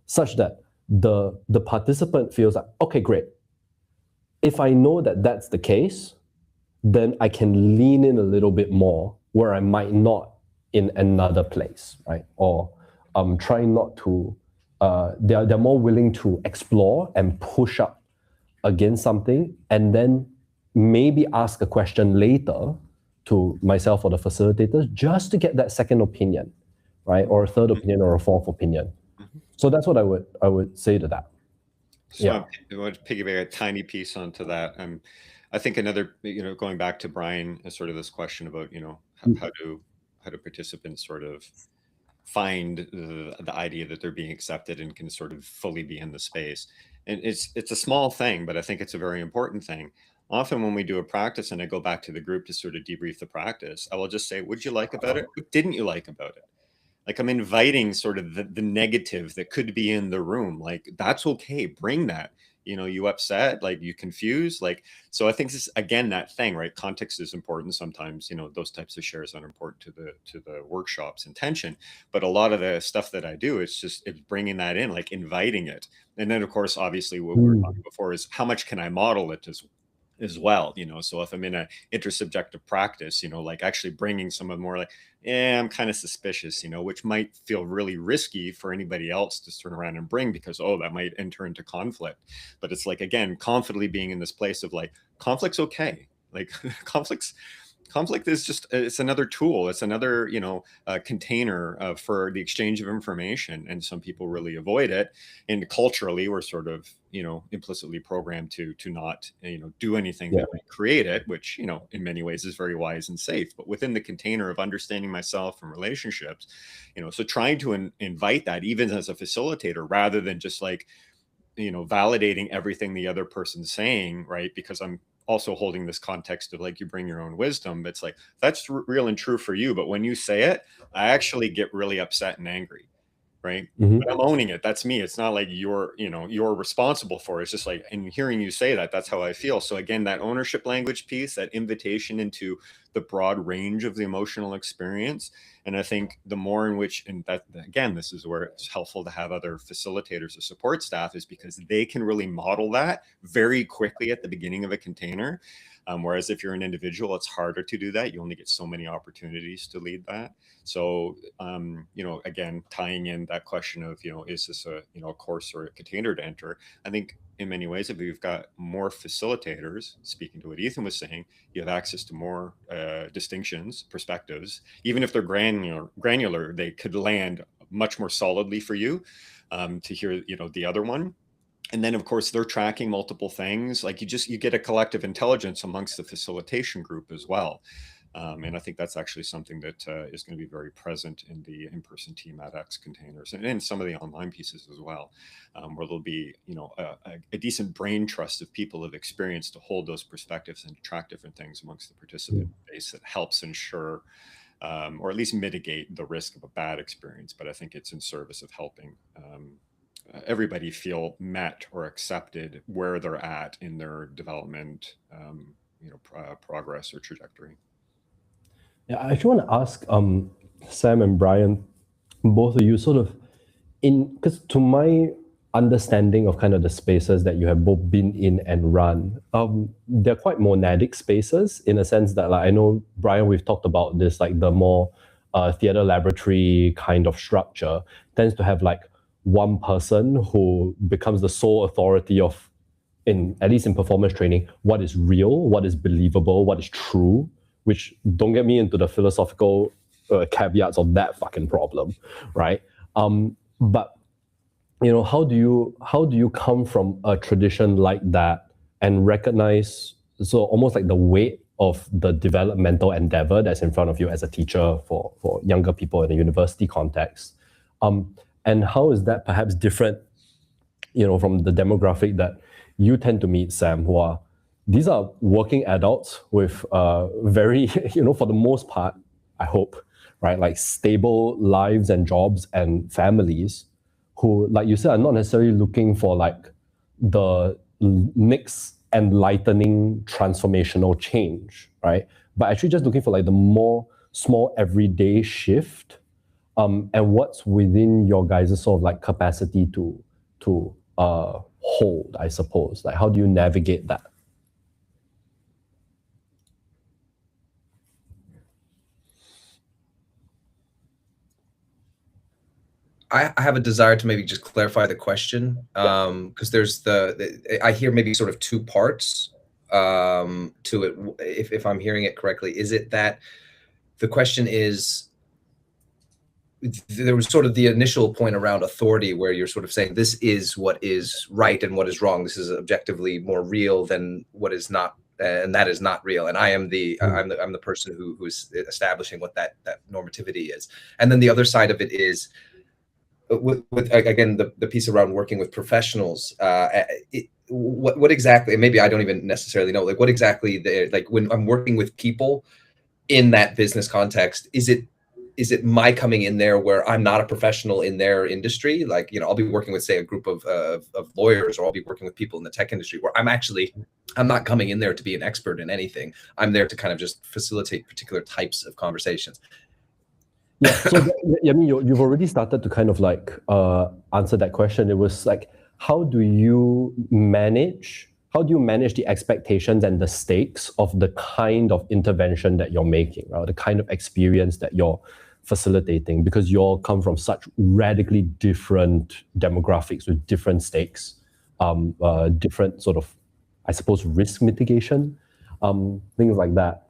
Such that the participant feels like, okay, great. If I know that that's the case, then I can lean in a little bit more where I might not in another place, right? Or trying not to, they're more willing to explore and push up against something, and then maybe ask a question later to myself or the facilitators just to get that second opinion, right? Or a third opinion or a fourth opinion. So that's what I would say to that. So I want to piggyback a tiny piece onto that. I think another, going back to Bryan, sort of this question about, how do participants sort of find the idea that they're being accepted and can sort of fully be in the space. And it's a small thing, but I think it's a very important thing. Often when we do a practice and I go back to the group to sort of debrief the practice, I will just say, what'd you like about it? What didn't you like about it? Like, I'm inviting sort of the negative that could be in the room. Like, that's okay. Bring that. You upset, like, you confused, like, so I think this is, again, that thing, right? Context is important. Sometimes, those types of shares are important to the workshop's intention. But a lot of the stuff that I do, it's bringing that in, like inviting it. And then, of course, obviously what we were talking before is how much can I model it as well, so if I'm in an intersubjective practice, like actually bringing someone more like, I'm kind of suspicious, which might feel really risky for anybody else to turn around and bring, because, that might enter into conflict. But it's like, again, confidently being in this place of like, conflict's okay. Like, conflict is just, it's another tool. It's another, container for the exchange of information. And some people really avoid it. And culturally, we're sort of, implicitly programmed to not, do anything that might create it, which, in many ways is very wise and safe. But within the container of understanding myself and relationships, so trying to invite that even as a facilitator, rather than just like, validating everything the other person's saying, right? Because I'm also holding this context of like, you bring your own wisdom. It's like, that's real and true for you. But when you say it, I actually get really upset and angry. Right. Mhm. But I'm owning it. That's me. It's not like you're responsible for it. It's just like, and hearing you say that, that's how I feel. So again, that ownership language piece, that invitation into the broad range of the emotional experience. And I think the more in which, and that, again, this is where it's helpful to have other facilitators or support staff, is because they can really model that very quickly at the beginning of a container. Whereas if you're an individual, it's harder to do that. You only get so many opportunities to lead that. So, again, tying in that question of, is this a course or a container to enter? I think in many ways, if we've got more facilitators, speaking to what Ethan was saying, you have access to more distinctions, perspectives. Even if they're granular, they could land much more solidly for you to hear, the other one. And then, of course, they're tracking multiple things. Like you get a collective intelligence amongst the facilitation group as well. And I think that's actually something that is going to be very present in the in-person team at X containers and in some of the online pieces as well, where there'll be, a decent brain trust of people of experience to hold those perspectives and to track different things amongst the participant base that helps ensure or at least mitigate the risk of a bad experience. But I think it's in service of helping everybody feel met or accepted where they're at in their development, progress or trajectory. Yeah, I actually want to ask Sam and Bryan, both of you, sort of because to my understanding of kind of the spaces that you have both been in and run, they're quite monadic spaces in a sense that, like, I know, Bryan, we've talked about this, like the more theater laboratory kind of structure tends to have like one person who becomes the sole authority of, at least in performance training, what is real, what is believable, what is true, which don't get me into the philosophical caveats of that fucking problem, right? But how do you come from a tradition like that and recognize, so almost like the weight of the developmental endeavor that's in front of you as a teacher for younger people in a university context? And how is that perhaps different, from the demographic that you tend to meet, Sam, these are working adults with very, for the most part, I hope, right, like stable lives and jobs and families who, like you said, are not necessarily looking for like the next enlightening transformational change, right? But actually just looking for like the more small everyday shift. And what's within your guys' sort of like capacity to hold, I suppose? Like, how do you navigate that? I have a desire to maybe just clarify the question, because there's I hear maybe sort of two parts to it. If I'm hearing it correctly, is it that the question is, there was sort of the initial point around authority where you're sort of saying this is what is right and what is wrong. This is objectively more real than what is not, and that is not real. And I am I'm the person who's establishing what that normativity is. And then the other side of it is with again the piece around working with professionals. What exactly? And maybe I don't even necessarily know. Like what exactly? Like when I'm working with people in that business context, is it my coming in there where I'm not a professional in their industry? Like, I'll be working with, say, a group of lawyers, or I'll be working with people in the tech industry where I'm not coming in there to be an expert in anything. I'm there to kind of just facilitate particular types of conversations. Yeah, so I mean, you've already started to kind of like answer that question. It was like, how do you manage the expectations and the stakes of the kind of intervention that you're making, right? The kind of experience that you're facilitating, because you all come from such radically different demographics with different stakes, different sort of, I suppose, risk mitigation, things like that.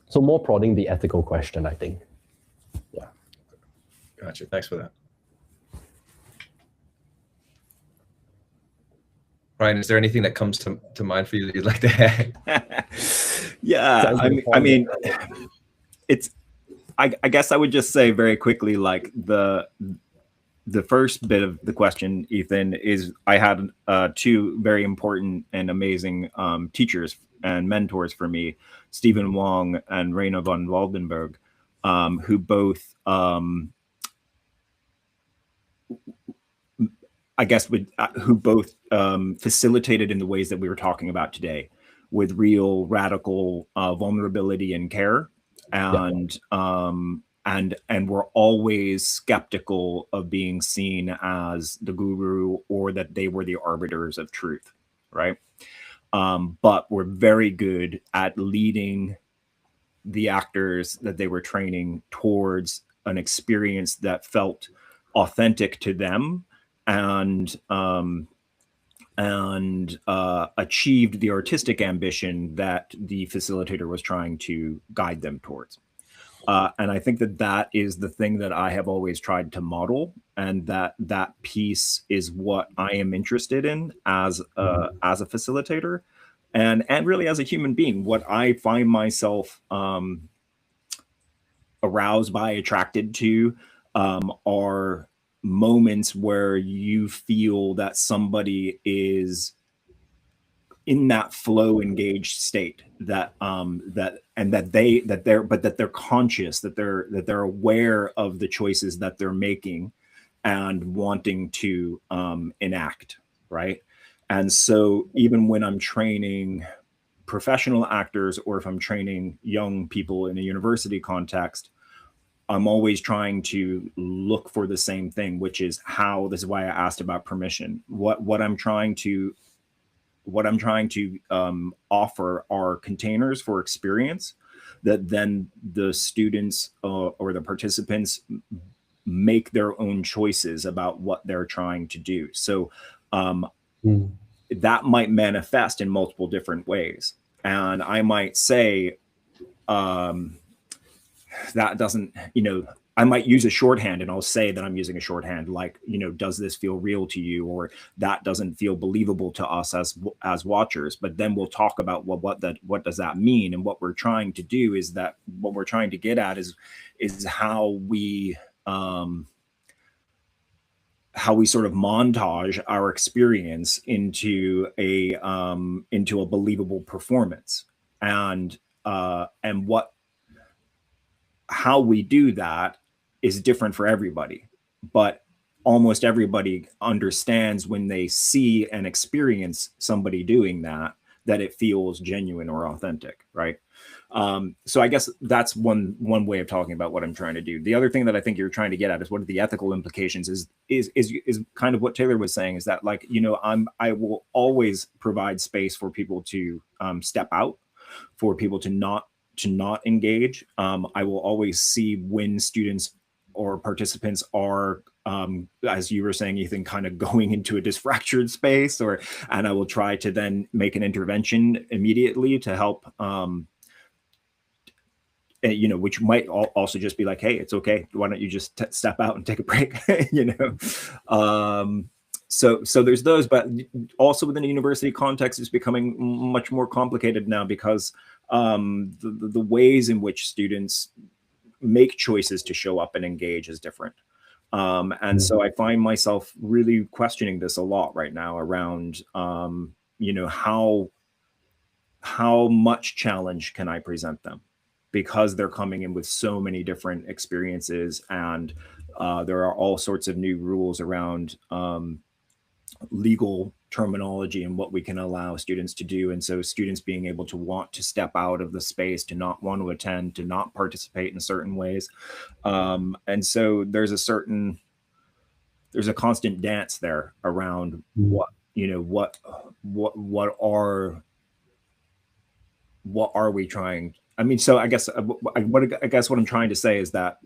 So more prodding the ethical question, I think. Yeah. Gotcha. Thanks for that. Bryan, is there anything that comes to mind for you that you'd like to add? Yeah, I mean, it's. I guess I would just say very quickly, like the first bit of the question, Ethan, is I had two very important and amazing teachers and mentors for me, Stephen Wong and Raina von Waldenberg, who both, facilitated in the ways that we were talking about today, with real radical vulnerability and care, and were always skeptical of being seen as the guru or that they were the arbiters of truth, right? But were very good at leading the actors that they were training towards an experience that felt authentic to them, and achieved the artistic ambition that the facilitator was trying to guide them towards. And I think that that is the thing that I have always tried to model, and that piece is what I am interested in as a facilitator, and really as a human being. What I find myself aroused by, attracted to, are moments where you feel that somebody is in that flow engaged state, that they're conscious, that they're aware of the choices that they're making and wanting to enact, right? And so even when I'm training professional actors, or if I'm training young people in a university context, I'm always trying to look for the same thing, which is how. This is why I asked about permission. What I'm trying to offer are containers for experience that then the students or the participants make their own choices about what they're trying to do. So that might manifest in multiple different ways, and I might say, that doesn't, I might use a shorthand, and I'll say that I'm using a shorthand, like, does this feel real to you? Or that doesn't feel believable to us as watchers. But then we'll talk about what does that mean? And what we're trying to do is that what we're trying to get at is how we sort of montage our experience into a believable performance, and how we do that is different for everybody, but almost everybody understands when they see and experience somebody doing that it feels genuine or authentic, right? So I guess that's one way of talking about what I'm trying to do. The other thing that I think you're trying to get at is what are the ethical implications, is kind of what Taylor was saying, is that, like, I will always provide space for people to step out, for people to not engage. I will always see when students or participants are, as you were saying, Ethan, kind of going into a disfractured space, and I will try to then make an intervention immediately to help, which might also just be like, hey, it's okay, why don't you just step out and take a break, So there's those, but also within a university context, it's becoming much more complicated now, because the ways in which students make choices to show up and engage is different. And so I find myself really questioning this a lot right now around, how much challenge can I present them? Because they're coming in with so many different experiences, and there are all sorts of new rules around legal terminology and what we can allow students to do. And so students being able to want to step out of the space, to not want to attend, to not participate in certain ways. And so there's a constant dance there around what are we trying? I mean, so I guess what I'm trying to say is that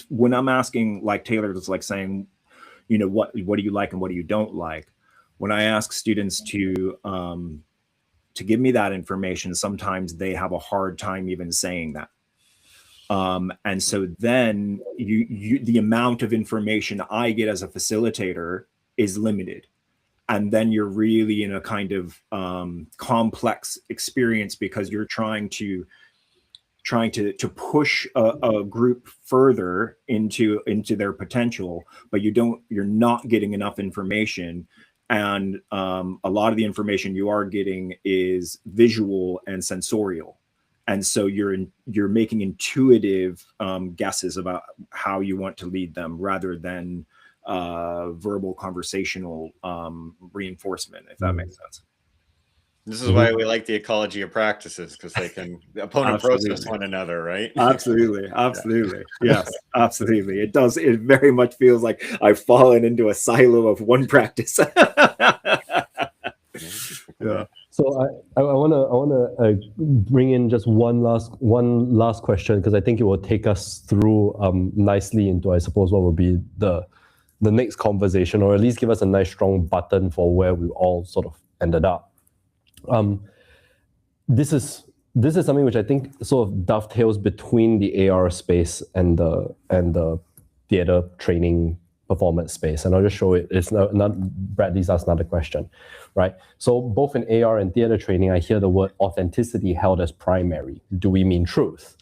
when I'm asking, like Taylor was like saying, what do you like and what do you don't like? When I ask students to give me that information, sometimes they have a hard time even saying that. And so then the amount of information I get as a facilitator is limited. And then you're really in a kind of complex experience, because you're trying to push a group further into their potential, but you're not getting enough information, and a lot of the information you are getting is visual and sensorial, and so you're making intuitive guesses about how you want to lead them rather than verbal conversational reinforcement, if that makes sense. This is why we like the ecology of practices, because they can opponent process one another, right? Absolutely. Yes, absolutely. It does. It very much feels like I've fallen into a silo of one practice. Yeah. So I wanna bring in just one last question, because I think it will take us through nicely into, I suppose, what will be the next conversation, or at least give us a nice strong button for where we all sort of ended up. This is something which I think sort of dovetails between the AR space and the theater training performance space, and I'll just show it. It's not Bradley's asked another question, right? So both in AR and theater training, I hear the word authenticity held as primary. Do we mean truth?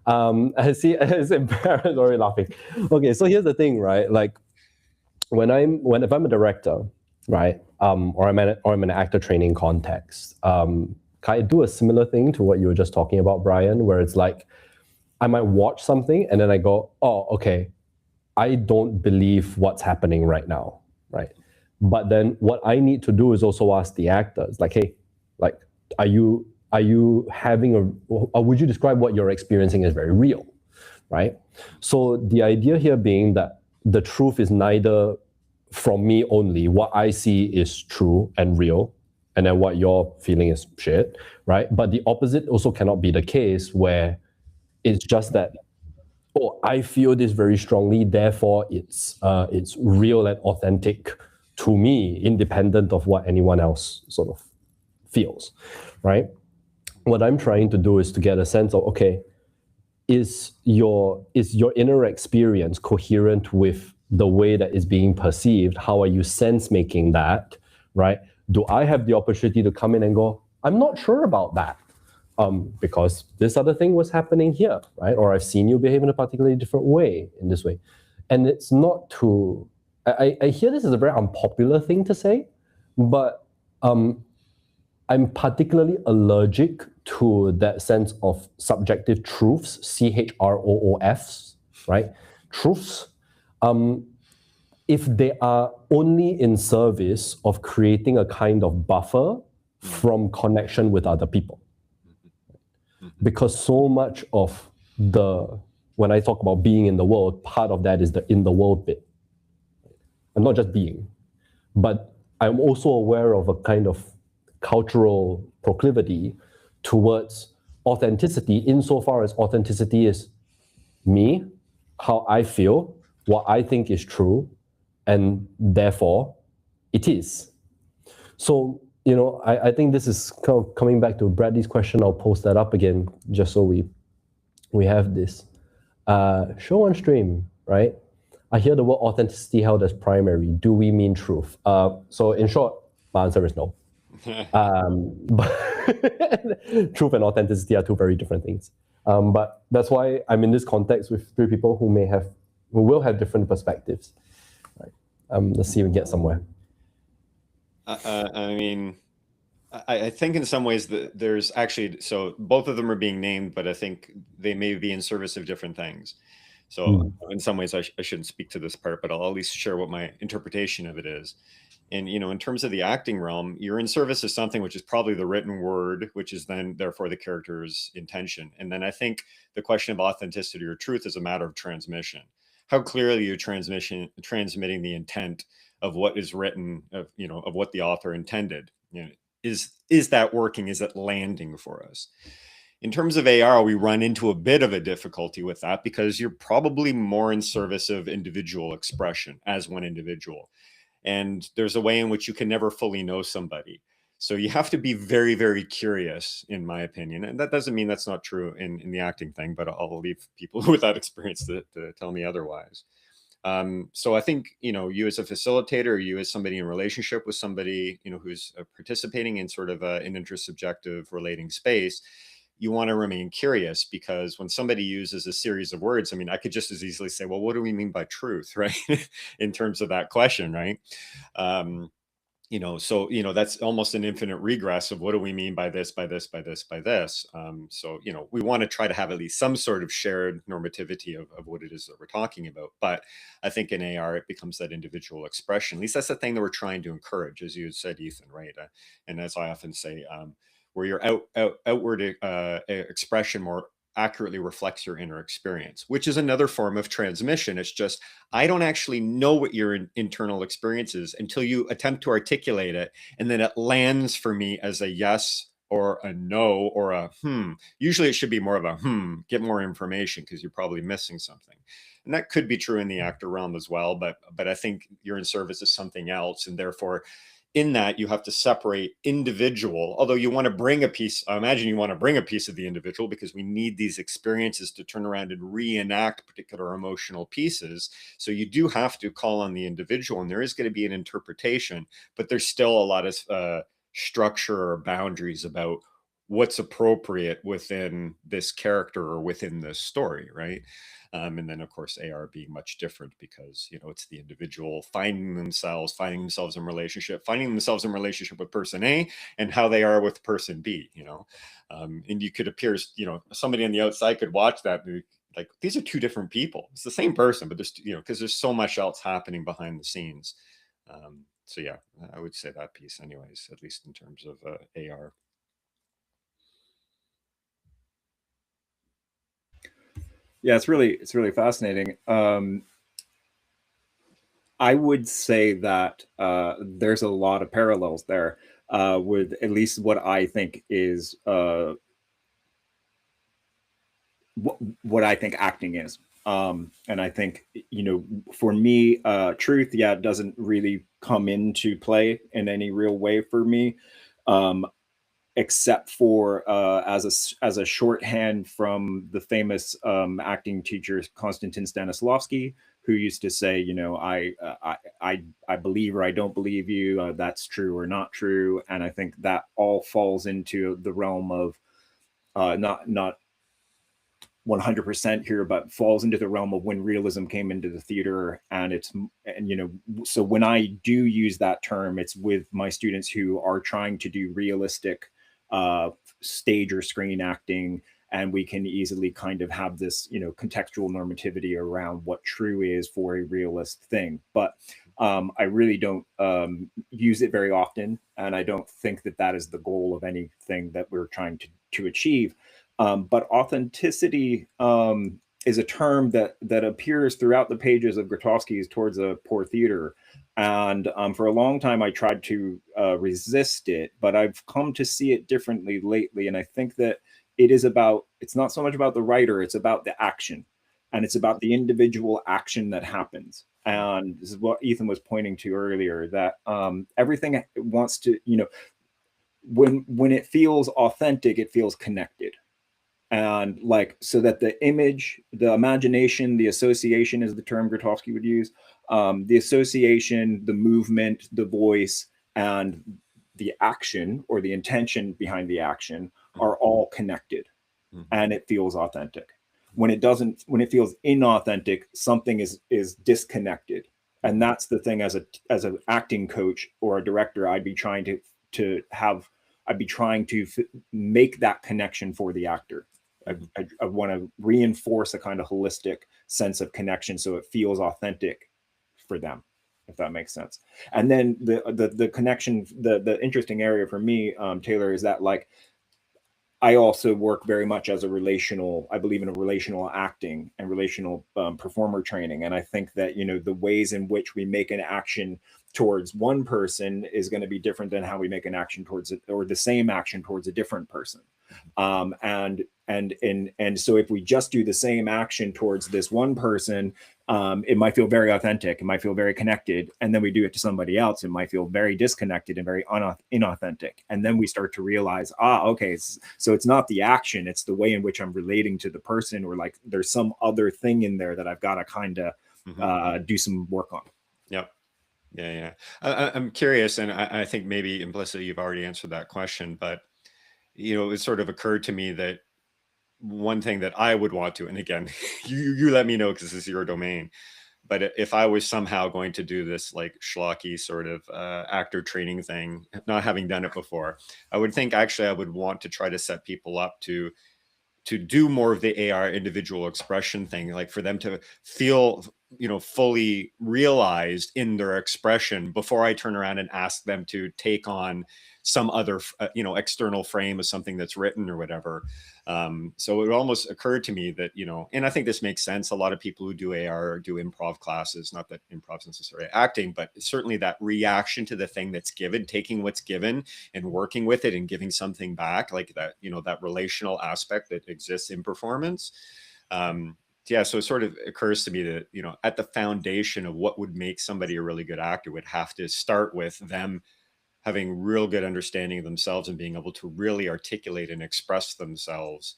I see. It's embarrassed already laughing. Okay, so here's the thing, right? Like if I'm a director, right, or I'm in an actor training context, can I do a similar thing to what you were just talking about, Bryan, where it's like I might watch something and then I go, oh, okay, I don't believe what's happening right now, right? But then what I need to do is also ask the actors, like, hey, like, are you having or would you describe what you're experiencing as very real, right? So the idea here being that the truth is neither from me only, what I see is true and real, and then what you're feeling is shit, right? But the opposite also cannot be the case, where it's just that, oh, I feel this very strongly, therefore it's real and authentic to me, independent of what anyone else sort of feels, right? What I'm trying to do is to get a sense of, okay, is your inner experience coherent with the way that is being perceived? How are you sense making that, right? Do I have the opportunity to come in and go, I'm not sure about that, because this other thing was happening here, right? Or I've seen you behave in a particularly different way in this way. And it's not to, I hear this is a very unpopular thing to say, but I'm particularly allergic to that sense of subjective truths, CHROOFs, right? Truths. If they are only in service of creating a kind of buffer from connection with other people. Because so much of when I talk about being in the world, part of that is the in the world bit. I'm not just being, but I'm also aware of a kind of cultural proclivity towards authenticity, insofar as authenticity is me, how I feel, what I think is true, and therefore it is. So, I think this is kind of coming back to Bradley's question. I'll post that up again just so we have this. Show on stream, right? I hear the word authenticity held as primary. Do we mean truth? So in short, my answer is no. But truth and authenticity are two very different things. But that's why I'm in this context with three people who will have different perspectives. Right? Let's see if we get somewhere. I mean, I think in some ways that there's actually, so both of them are being named, but I think they may be in service of different things. So in some ways I shouldn't speak to this part, but I'll at least share what my interpretation of it is. And, in terms of the acting realm, you're in service of something which is probably the written word, which is then therefore the character's intention. And then I think the question of authenticity or truth is a matter of transmission. How clearly you're transmitting the intent of what is written, of what the author intended. Is that working? Is it landing for us? In terms of AR, we run into a bit of a difficulty with that because you're probably more in service of individual expression as one individual. And there's a way in which you can never fully know somebody. So you have to be very, very curious, in my opinion. And that doesn't mean that's not true in the acting thing, but I'll leave people without experience to tell me otherwise. So I think, you as a facilitator, or you as somebody in relationship with somebody, who's participating in sort of an intersubjective relating space, you want to remain curious, because when somebody uses a series of words, I mean, I could just as easily say, well, what do we mean by truth, right? In terms of that question, right? so, that's almost an infinite regress of what do we mean by this, by this, by this, by this. So, we want to try to have at least some sort of shared normativity of what it is that we're talking about. But I think in AR, it becomes that individual expression. At least that's the thing that we're trying to encourage, as you had said, Ethan, right? And as I often say, where your outward expression more accurately reflects your inner experience, which is another form of transmission. It's just, I don't actually know what your internal experience is until you attempt to articulate it. And then it lands for me as a yes or a no or a Usually it should be more of a get more information because you're probably missing something. And that could be true in the actor realm as well. But I think you're in service of something else. And therefore, in that you have to separate individual, although you want to bring a piece, I imagine you want to bring a piece of the individual because we need these experiences to turn around and reenact particular emotional pieces. So you do have to call on the individual, and there is going to be an interpretation, but there's still a lot of structure or boundaries about what's appropriate within this character or within this story, right? And then, of course, AR being much different because, it's the individual finding themselves in relationship with person A and how they are with person B, and you could appear, somebody on the outside could watch that movie, like, these are two different people. It's the same person, but there's, because there's so much else happening behind the scenes. So yeah, I would say that piece anyways, at least in terms of AR. Yeah, it's really fascinating. I would say that there's a lot of parallels there with at least what I think is what I think acting is. And I think, for me, truth, doesn't really come into play in any real way for me. Except for as a shorthand from the famous acting teacher Konstantin Stanislavski, who used to say, I believe or I don't believe you, that's true or not true. And I think that all falls into the realm of not 100% here, but falls into the realm of when realism came into the theater. And so when I do use that term, it's with my students who are trying to do realistic stage or screen acting, and we can easily kind of have this contextual normativity around what true is for a realist thing. But I really don't use it very often, and I don't think that is the goal of anything that we're trying to achieve. But authenticity is a term that appears throughout the pages of Grotowski's Towards a Poor Theater. And for a long time, I tried to resist it, but I've come to see it differently lately. And I think that it's not so much about the writer, it's about the action. And it's about the individual action that happens. And this is what Ethan was pointing to earlier, that everything wants to, when it feels authentic, it feels connected. And so that the image, the imagination, the association is the term Grotowski would use, the association, the movement, the voice, and the action or the intention behind the action are all connected, and it feels authentic. When it feels inauthentic, something is disconnected. And that's the thing, as an acting coach or a director, I'd be trying to make that connection for the actor. I want to reinforce a kind of holistic sense of connection so it feels authentic for them, if that makes sense. And then the connection, the interesting area for me, Taylor, is that I also work very much as I believe in a relational acting and relational performer training. And I think that, the ways in which we make an action towards one person is going to be different than how we make an action towards it, or the same action towards a different person. And so if we just do the same action towards this one person, it might feel very authentic, it might feel very connected. And then we do it to somebody else, it might feel very disconnected and very inauthentic. And then we start to realize, okay, so it's not the action, it's the way in which I'm relating to the person, or there's some other thing in there that I've got to kind of do some work on. Yep. Yeah. I'm curious, and I think maybe implicitly you've already answered that question, but it sort of occurred to me that one thing that I would want to, and again, you let me know because this is your domain, if I was somehow going to do this like schlocky sort of actor training thing, not having done it before, I would think actually I would want to try to set people up to do more of the AR individual expression thing, like for them to feel, you know, fully realized in their expression before I turn around and ask them to take on some other, you know, external frame of something that's written or whatever. So it almost occurred to me that, you know, and I think this makes sense. A lot of people who do AR do improv classes, not that improv is necessarily acting, but certainly that reaction to the thing that's given, taking what's given and working with it and giving something back, like that, you know, that relational aspect that exists in performance. Yeah, so it sort of occurs to me that, you know, at the foundation of what would make somebody a really good actor would have to start with them having real good understanding of themselves and being able to really articulate and express themselves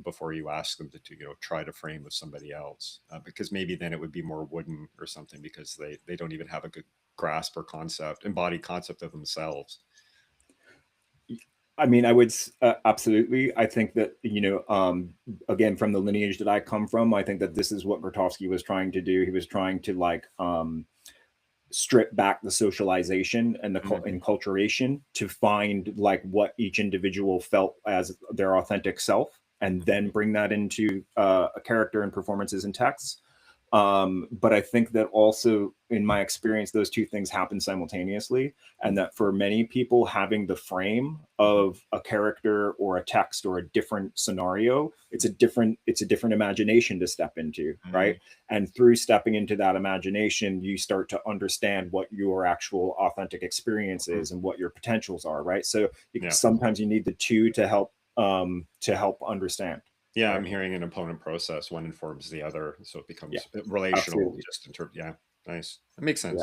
before you ask them to you know, try to frame with somebody else, because maybe then it would be more wooden or something, because they don't even have a good grasp or concept, embodied concept of themselves. I mean, I would absolutely. I think that, you know, again, from the lineage that I come from, I think that this is what Grotowski was trying to do. He was trying to like strip back the socialization and the enculturation to find like what each individual felt as their authentic self, and then bring that into a character and performances and texts. But I think that also, in my experience, those two things happen simultaneously, and that for many people, having the frame of a character or a text or a different scenario, it's a different imagination to step into, right? And through stepping into that imagination, you start to understand what your actual authentic experience is and what your potentials are, right? So sometimes you need the two to help understand. Yeah, I'm hearing an opponent process. One informs the other, so it becomes relational. Absolutely. Just in terms, nice. That makes sense.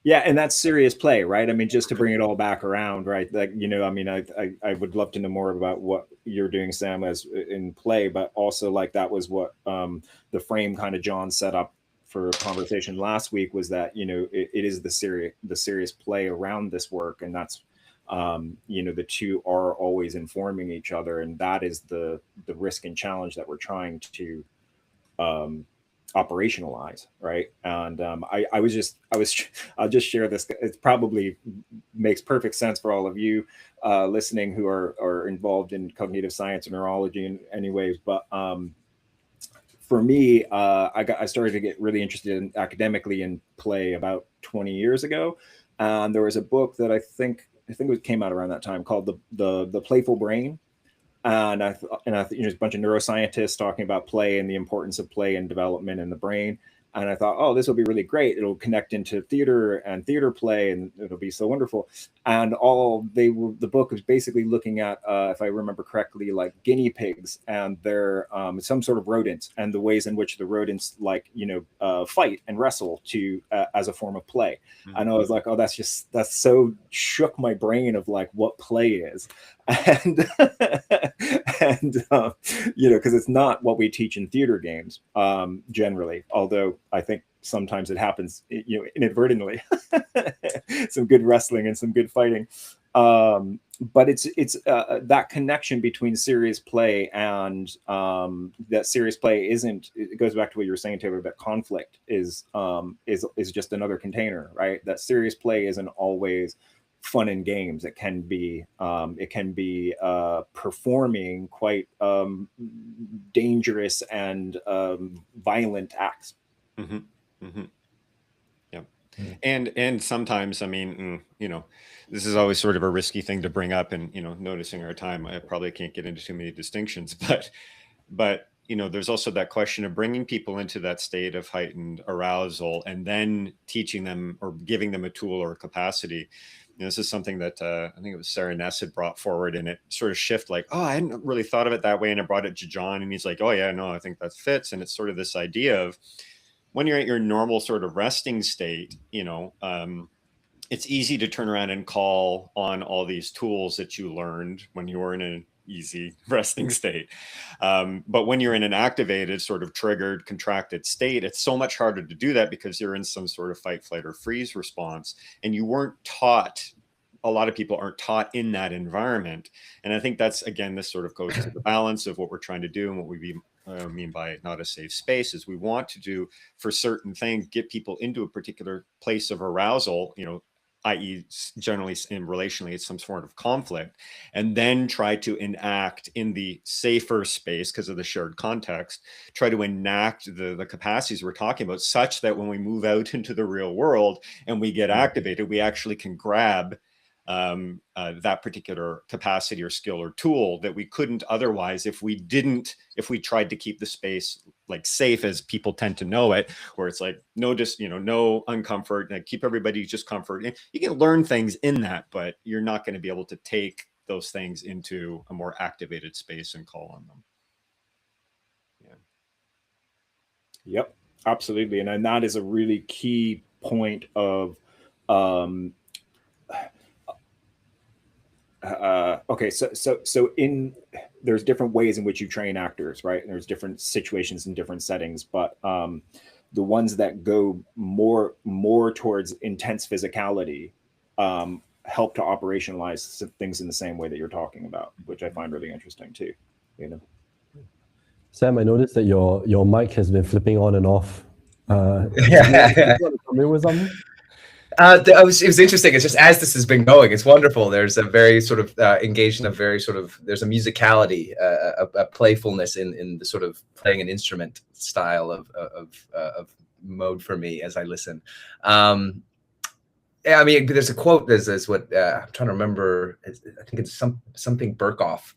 Yeah, and that's serious play, right? I mean, just to bring it all back around, right? Like, you know, I mean, I would love to know more about what you're doing, Sam, as in play, but also like that was what the frame kind of John set up for conversation last week, was that, you know, it is the serious play around this work, and that's you know, the two are always informing each other, and that is the risk and challenge that we're trying to operationalize, right? And I'll just share this. It probably makes perfect sense for all of you listening who are involved in cognitive science and neurology in any ways, but for me, I started to get really interested in academically in play about 20 years ago. There was a book that I think it came out around that time, called the Playful Brain, and I you know, there's a bunch of neuroscientists talking about play and the importance of play and development in the brain. And I thought, oh, this will be really great. It'll connect into theater and theater play, and it'll be so wonderful. And the book was basically looking at, if I remember correctly, like guinea pigs and their some sort of rodents, and the ways in which the rodents, like, you know, fight and wrestle to as a form of play. And I was like, oh, that's so shook my brain of like what play is, and you know, because it's not what we teach in theater games generally, although I think sometimes it happens, you know, inadvertently. Some good wrestling and some good fighting, but it's that connection between serious play and that serious play isn't. It goes back to what you were saying, Taylor, that conflict is just another container, right? That serious play isn't always fun and games. It can be performing quite dangerous and violent acts. And sometimes, I mean, you know, this is always sort of a risky thing to bring up, and, you know, noticing our time, I probably can't get into too many distinctions, but you know, there's also that question of bringing people into that state of heightened arousal and then teaching them or giving them a tool or a capacity. You know, this is something that I think it was Sarah Ness had brought forward, and it sort of shift like, oh, I hadn't really thought of it that way. And I brought it to John, and he's like, oh yeah, no, I think that fits. And it's sort of this idea of, when you're at your normal sort of resting state, you know, it's easy to turn around and call on all these tools that you learned when you were in an easy resting state. But when you're in an activated, sort of triggered, contracted state, it's so much harder to do that, because you're in some sort of fight, flight, or freeze response. And you weren't taught, a lot of people aren't taught in that environment. And I think that's, again, this sort of goes to the balance of what we're trying to do and what we I mean by not a safe space is we want to do for certain things, get people into a particular place of arousal, i.e. generally in relationally it's some sort of conflict, and then try to enact in the safer space because of the shared context, try to enact the capacities we're talking about such that when we move out into the real world and we get activated, we actually can grab that particular capacity or skill or tool that we couldn't otherwise if we tried to keep the space like safe as people tend to know it, where it's like no uncomfort, and keep everybody just comfort. And you can learn things in that, but you're not going to be able to take those things into a more activated space and call on them. Yep, absolutely. And that is a really key point of okay, so there's different ways in which you train actors, right? And there's different situations and different settings, but the ones that go more towards intense physicality help to operationalize things in the same way that you're talking about, which I find really interesting too. Sam, I noticed that your mic has been flipping on and off. You want to come in with something? It was interesting. It's just as this has been going, it's wonderful. There's a very sort of engaged in a very sort of, there's a musicality, a playfulness in the sort of playing an instrument style of mode for me as I listen. I mean, there's a quote. There's what I'm trying to remember. I think it's something Berkoff.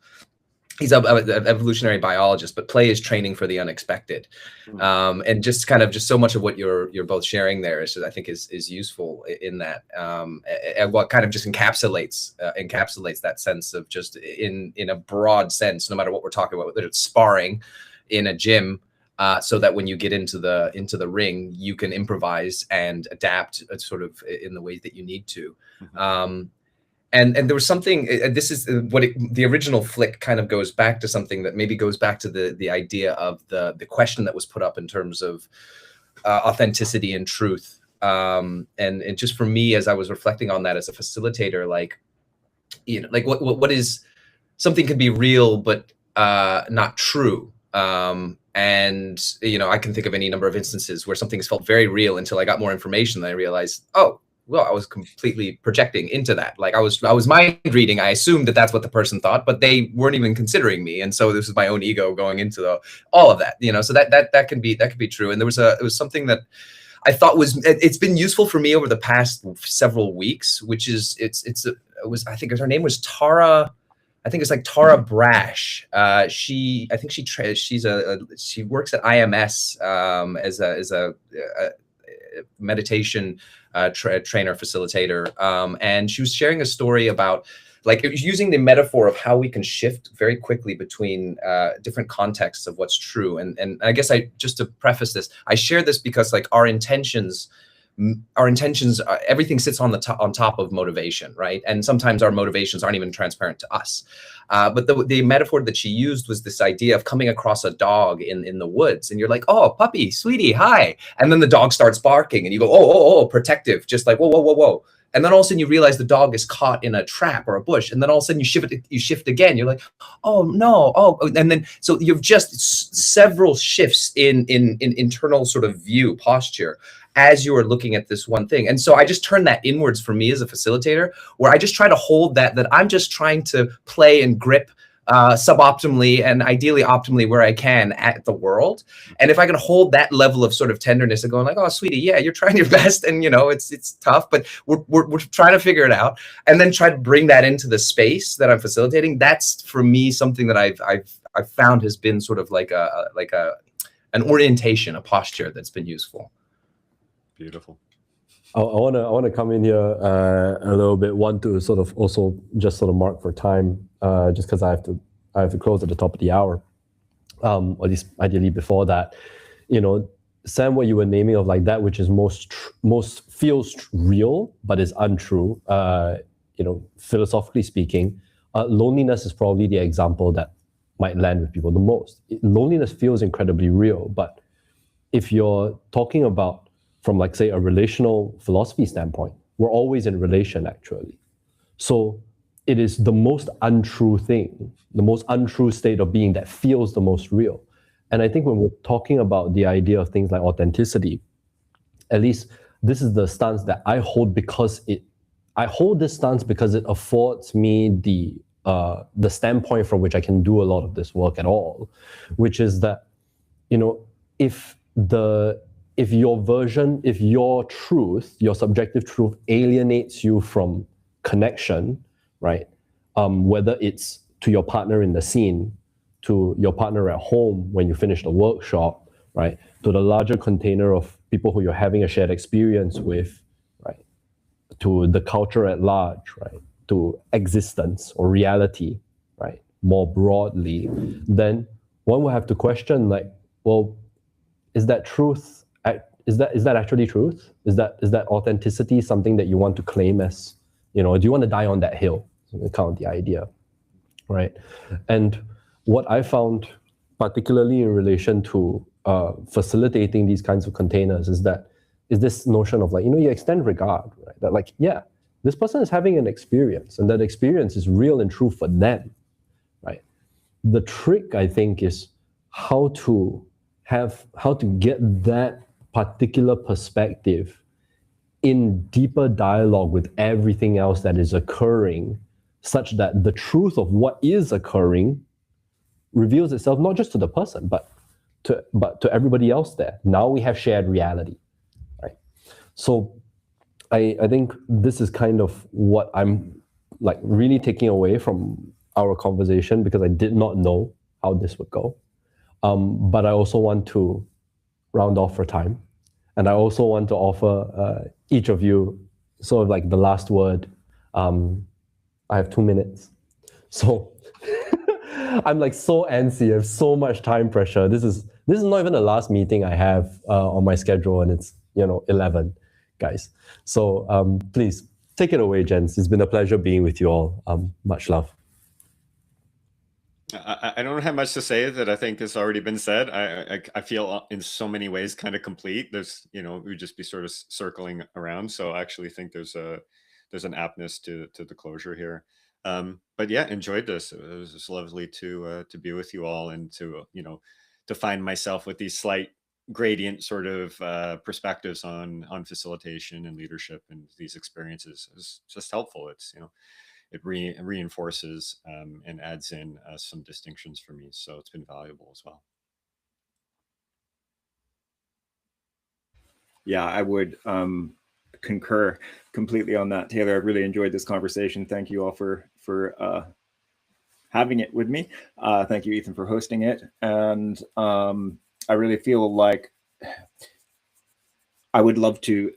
He's an evolutionary biologist, but play is training for the unexpected. And just so much of what you're both sharing there is, I think, is useful in that, and what kind of just encapsulates that sense of just in a broad sense, no matter what we're talking about, whether it's sparring in a gym, so that when you get into the ring, you can improvise and adapt sort of in the ways that you need to. And there was something, this is what the original flick kind of goes back to, something that maybe goes back to the idea of the question that was put up in terms of authenticity and truth. And just for me, as I was reflecting on that as a facilitator, like what is, something can be real, but not true. And, I can think of any number of instances where something has felt very real until I got more information. And I realized, oh, well, I was completely projecting into that. Like I was mind reading. I assumed that that's what the person thought, but they weren't even considering me. And so this was my own ego going into all of that, so that can be true. And it was something that I thought it's been useful for me over the past several weeks, which is, I think her name was Tara. I think it's like Tara Brash. She works at IMS as a meditation trainer, facilitator, and she was sharing a story about, like, it was using the metaphor of how we can shift very quickly between different contexts of what's true. And I guess just to preface this, I share this because, like, our intentions, everything sits on top of motivation, right? And sometimes our motivations aren't even transparent to us. But the metaphor that she used was this idea of coming across a dog in the woods, and you're like, oh, puppy, sweetie, hi. And then the dog starts barking and you go, oh, protective, just like, whoa. And then all of a sudden you realize the dog is caught in a trap or a bush. And then all of a sudden you shift again. You're like, oh no, and then, so you've just several shifts in internal sort of view posture as you are looking at this one thing. And so I just turn that inwards for me as a facilitator, where I just try to hold that I'm just trying to play and grip suboptimally and ideally optimally where I can at the world. And if I can hold that level of sort of tenderness and going like, oh, sweetie, yeah, you're trying your best, and it's tough, but we're trying to figure it out, and then try to bring that into the space that I'm facilitating. That's for me something that I've found has been sort of like an orientation, a posture that's been useful. Beautiful. I want to come in here a little bit. One, to sort of also just sort of mark for time, just because I have to close at the top of the hour, or at least ideally before that. Sam, what you were naming of like that which is most feels real but is untrue. Philosophically speaking, loneliness is probably the example that might land with people the most. Loneliness feels incredibly real, but if you're talking about from, like, say, a relational philosophy standpoint, we're always in relation, actually. So it is the most untrue thing, the most untrue state of being that feels the most real. And I think when we're talking about the idea of things like authenticity, at least this is the stance that I hold, because I hold this stance because it affords me the standpoint from which I can do a lot of this work at all, which is that, if your truth, your subjective truth, alienates you from connection, right? Whether it's to your partner in the scene, to your partner at home when you finish the workshop, right? To the larger container of people who you're having a shared experience with, right? To the culture at large, right? To existence or reality, right? More broadly, then one will have to question, like, well, is that truth? Is that actually truth? Is that authenticity something that you want to claim as, do you want to die on that hill? Kind of the idea, right? And what I found, particularly in relation to facilitating these kinds of containers, is this notion of, like, you extend regard, right? That, like, yeah, this person is having an experience, and that experience is real and true for them, right? The trick, I think, is how to get that particular perspective in deeper dialogue with everything else that is occurring, such that the truth of what is occurring reveals itself not just to the person, but to everybody else there. Now we have shared reality, right? So I think this is kind of what I'm, like, really taking away from our conversation, because I did not know how this would go. But I also want to round off for time. And I also want to offer each of you sort of like the last word. I have 2 minutes. So I'm like so antsy. I have so much time pressure. This is not even the last meeting I have on my schedule, and it's 11 guys. So please take it away, gents. It's been a pleasure being with you all. Much love. I don't have much to say that I think has already been said. I feel in so many ways kind of complete. There's, we'd just be sort of circling around. So I actually think there's an aptness to the closure here. But yeah, enjoyed this. It was just lovely to be with you all, and to find myself with these slight gradient sort of perspectives on facilitation and leadership, and these experiences is just helpful. It's it reinforces and adds in some distinctions for me. So it's been valuable as well. Yeah, I would concur completely on that, Taylor. I really enjoyed this conversation. Thank you all for having it with me. Thank you, Ethan, for hosting it. And I really feel like I would love to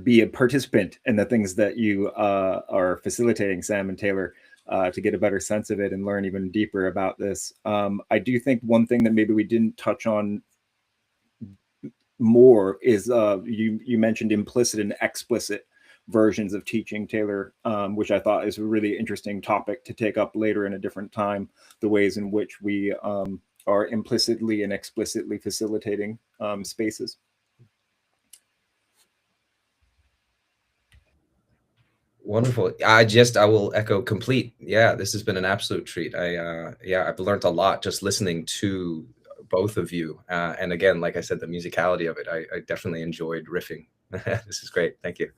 be a participant in the things that you are facilitating, Sam and Taylor, to get a better sense of it and learn even deeper about this. I do think one thing that maybe we didn't touch on more is you mentioned implicit and explicit versions of teaching, Taylor, which I thought is a really interesting topic to take up later in a different time, the ways in which we are implicitly and explicitly facilitating spaces. Wonderful. I will echo complete. Yeah, this has been an absolute treat. I've learned a lot just listening to both of you. And again, like I said, the musicality of it, I definitely enjoyed riffing. This is great. Thank you.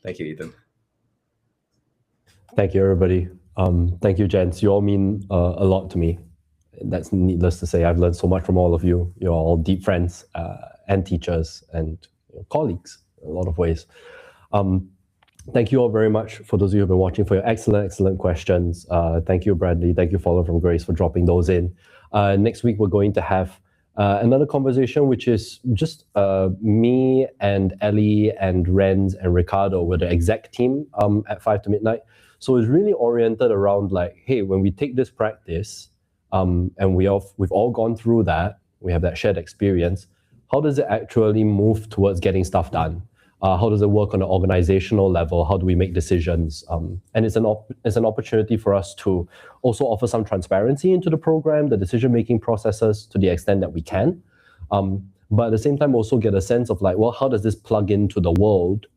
Thank you, Ethan. Thank you, everybody. Thank you, gents. You all mean a lot to me. That's needless to say. I've learned so much from all of you. You're all deep friends and teachers and colleagues in a lot of ways. Thank you all very much, for those of you who have been watching, for your excellent questions. Thank you, Bradley. Thank you, Follow from Grace, for dropping those in. Next week, we're going to have another conversation, which is just me and Ellie and Renz and Ricardo with the exec team at 5 to midnight. So it's really oriented around, like, hey, when we take this practice and we've all gone through that, we have that shared experience, how does it actually move towards getting stuff done? How does it work on an organizational level? How do we make decisions? And it's an opportunity for us to also offer some transparency into the program, the decision-making processes to the extent that we can. But at the same time, also get a sense of, like, well, how does this plug into the world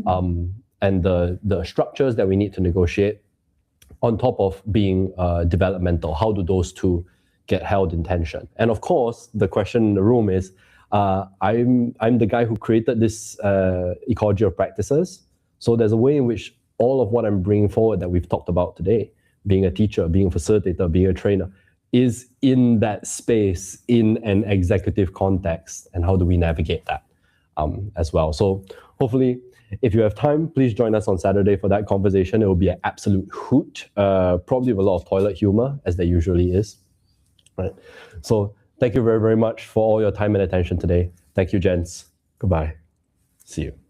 and the structures that we need to negotiate on top of being developmental? How do those two get held in tension. And of course, the question in the room is, I'm the guy who created this ecology of practices. So there's a way in which all of what I'm bringing forward that we've talked about today, being a teacher, being a facilitator, being a trainer, is in that space in an executive context. And how do we navigate that as well? So hopefully, if you have time, please join us on Saturday for that conversation. It will be an absolute hoot, probably with a lot of toilet humor, as there usually is. Right. So thank you very, very much for all your time and attention today. Thank you, gents. Goodbye. See you.